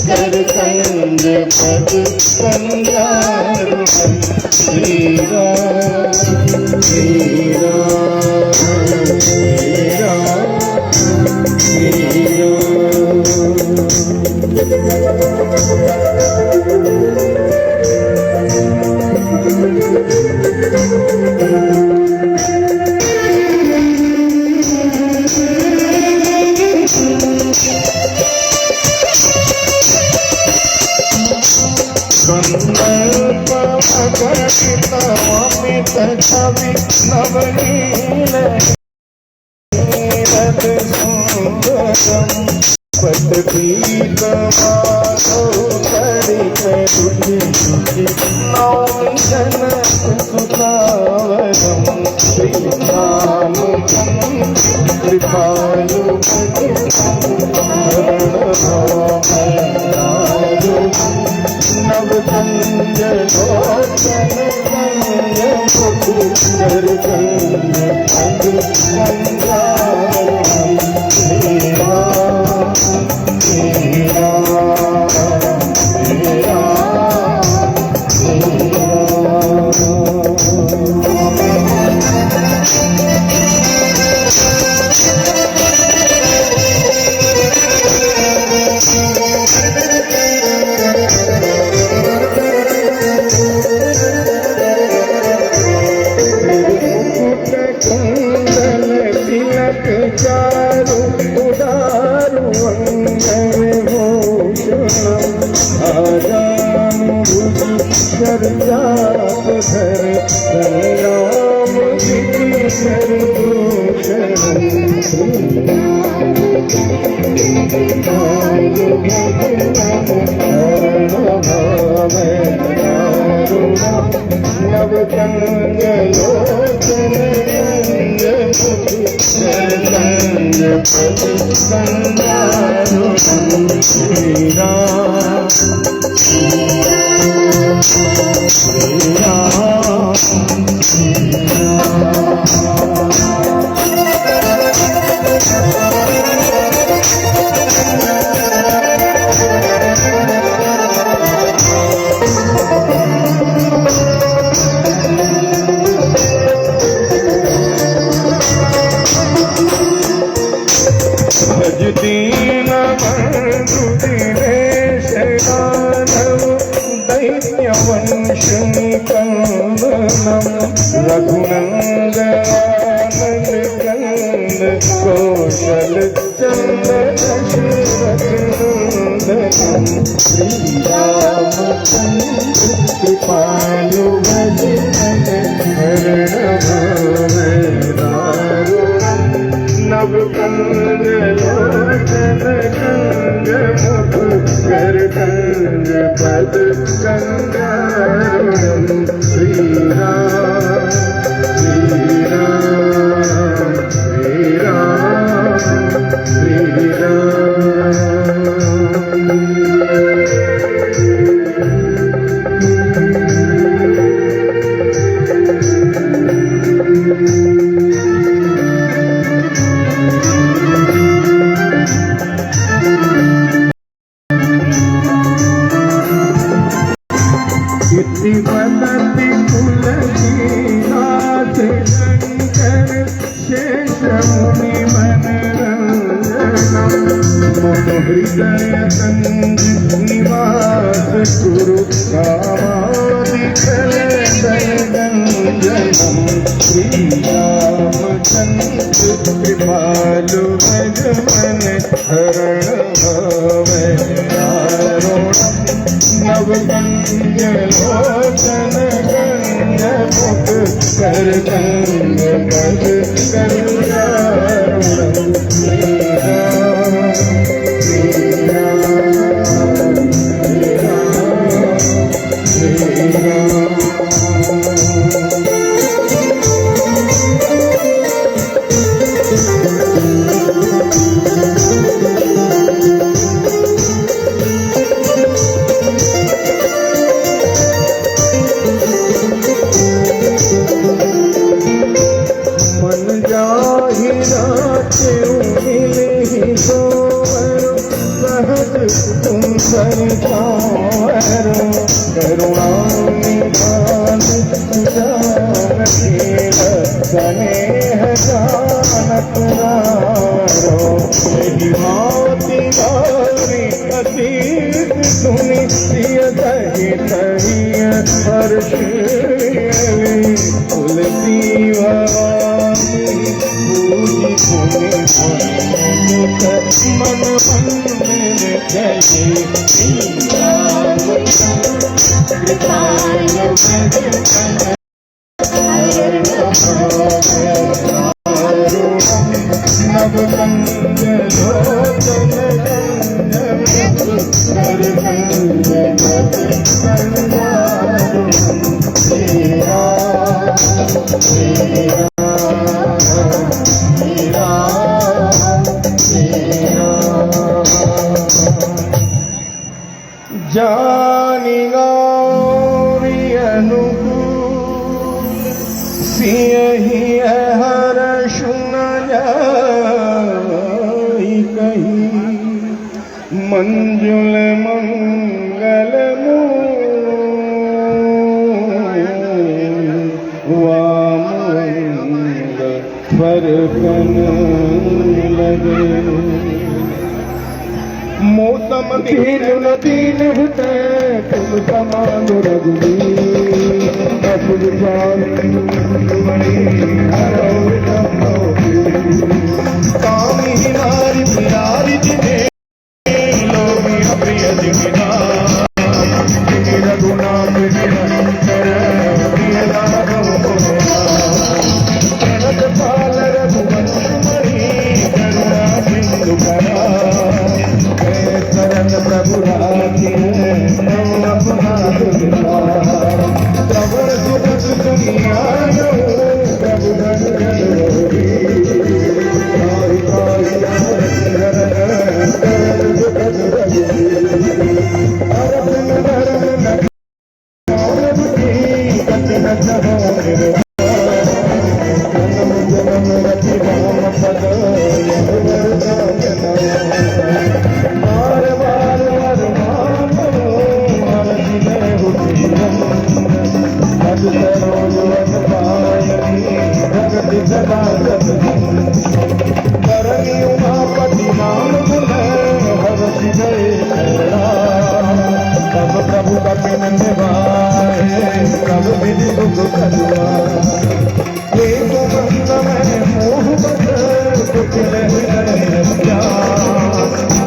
कर कंज पद कंजारुणम। श्री राम श्री राम श्री राम श्री संकल्पमगणितममित छवि नवनील नीरद सुंदरम पटपीतमालो करिक तुझि तुझि नौमि जनक सुतावरम। श्री रामचंद्र कृपालु भज करण भावै तारो नव कंज लोचन कंज मुख कर कंज पद कंजारुणम। श्री राम श्री राम श्री राम श्री चारु उदारु अंगन भूषणम आजानु भुज सर्जाप धर संग्राम विभीषण भूषणम। नव कंज लोचन श्री राम श्री राम भज दीन बंधु दिनेश दानव दैत्य वंश कंदनम रघुनंदन आनंद कंद कौशल चंद्र दशरथ नंदनम श्री रामचंद्र कृपालु भजन हरण नव कंग लोचन कंग मुख कर कंग पद कंगारुणम श्री राम श्री राम श्री राम श्री राम बनति तुलसीदास शंकर शेष मुनि मनरंजन मम हृदय कंज निवास गुरु कामादिकल गंजनम श्री रामचंद्र कृपालु भजमन हरण भवै दारुणम नव कंज लोचन गंज मुख कर गंग पद कंगारुणम श्री राम श्री राम श्री राम करुणा निधान जानकी स्नेह जानत नारो भांति गारी अतीत सुनि सिय दहि तहिय हर्षेली तुलसी भवानी पूजी सुनि मन मंदिर जय श्री राम कृपालु भजन नव कंज लोचन गंज श्री राम श्री जानी गौरी अनुकूल सियहि हर सुन जाई कही मंजुल मंगल वामंग फरकन लगे मौसम दीन न दीन है तुम समान रघुवीर असुर कामी नारी प्यारी जिने लोग प्रिय जिना रघुनाथ निरंतर पाल रघुवंश मणि करुणा सिंधु करा शरण प्रभु प्रभु मेरी दुख भगवा एक मन में मोह बदल कुछ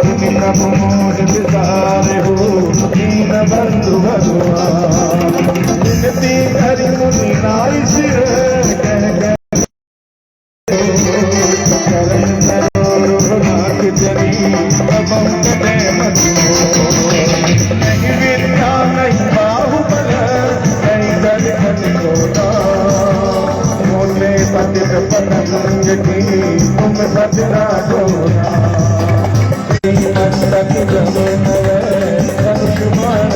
तुम नब मोर बिसारे हो दीन बंधु भगवान विनती हरि मुनि नाई सिर कह गए चरण करो नाथ जनी अबम कटे मत नहीं विद्या नहीं बाहुबल नहीं दर्शन होता मोले पतित पतंग की तुम सजना डोरा नंदक जमुन धनुष्मान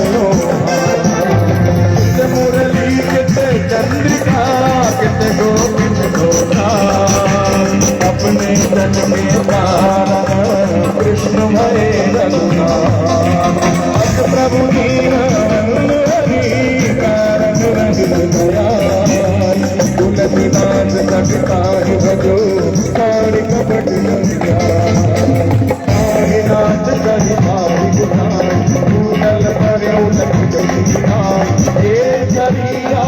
मुरली किते चंद्रिका किते गोविंद गोता अपने तन में तारा कृष्ण भय रघुना प्रभु दीन हरि कारण रंग गया तुलसीदास सटकारि भजो कारि कपट नाथ करि भाविक भूल पर्यो ये करिया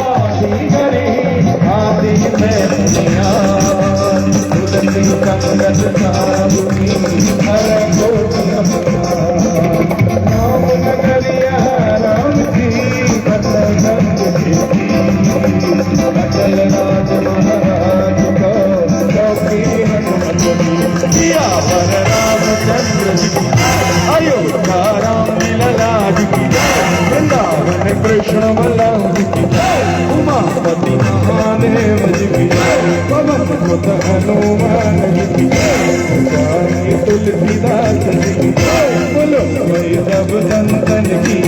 करी आदि में दुनिया तुलसी संगत साधुकी हर राम नगरिया राम की अटल राज महाराज को चौकी हनुमत किया पर रामचंद्र जी अयोध्या राम लाज की वृंदावन कृष्ण बलराम की उमापति महादेव जी की पवन सुत हनुमान जी की जानी तुलसीदास जी की बोलो भाई सब संतन की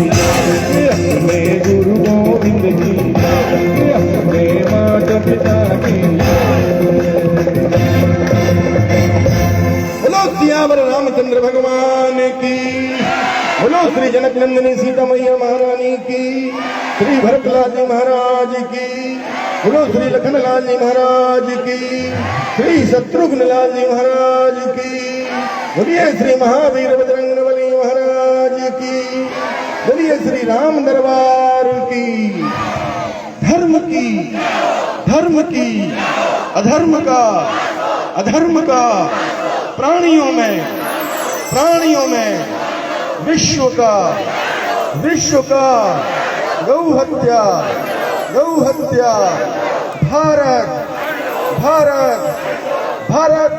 अपने गुरु गोविंद जी अपने माता पिता की बोलो सियावर रामचंद्र भगवान की बोलो श्री जनक नंदिनी सीता मैया महारानी की श्री भरतलाल जी महाराज की बोलो श्री लखनलाल जी महाराज की श्री शत्रुघ्न लाल जी महाराज की बोलिए श्री महावीर बजरंगबली महाराज की बोलिए श्री राम दरबार की धर्म की अधर्म का प्राणियों में विश्व का गौ हत्या भारत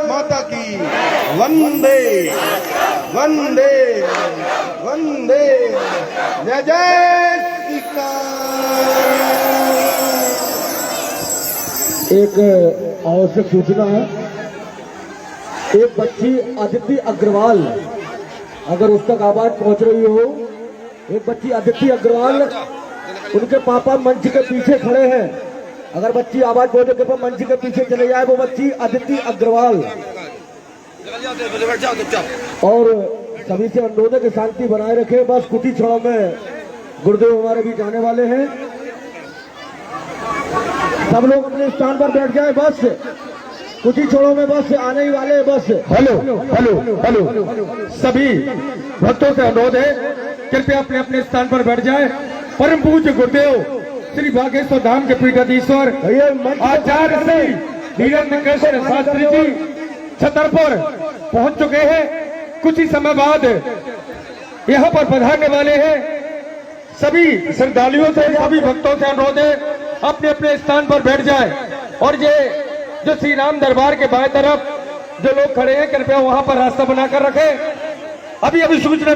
माता की वंदे जय जय श्री राम। एक आवश्यक सूचना है, एक बच्ची अदिति अग्रवाल, अगर उस तक आवाज पहुंच रही हो, एक बच्ची अदिति अग्रवाल, उनके पापा मंच के पीछे खड़े हैं, अगर बच्ची आवाज पहुंचे के मंच के पीछे चले जाए, वो बच्ची अदिति अग्रवाल। और सभी से अनुरोध है कि शांति बनाए रखे। बस कुछ ही क्षणों में गुरुदेव हमारे बीच आने वाले हैं, सब लोग अपने स्थान पर बैठ जाए। बस कुछ ही क्षणों में बस आने ही वाले हैं। बस हेलो सभी भक्तों से अनुरोध है, कृपया अपने अपने स्थान पर बैठ जाए। परम पूज्य गुरुदेव श्री बागेश्वर धाम के पीठाधीश्वर आचार्य श्री धीरेन्द्र कृष्ण शास्त्री जी छतर पर पहुंच चुके हैं। कुछ ही समय बाद यहाँ पर पधारने वाले हैं। सभी श्रद्धालुओं से, सभी भक्तों से अनुरोध है, अपने अपने स्थान पर बैठ जाए। और ये जो श्री राम दरबार के बाएं तरफ जो लोग खड़े हैं, कृपया वहां पर रास्ता बनाकर रखें। अभी सूचना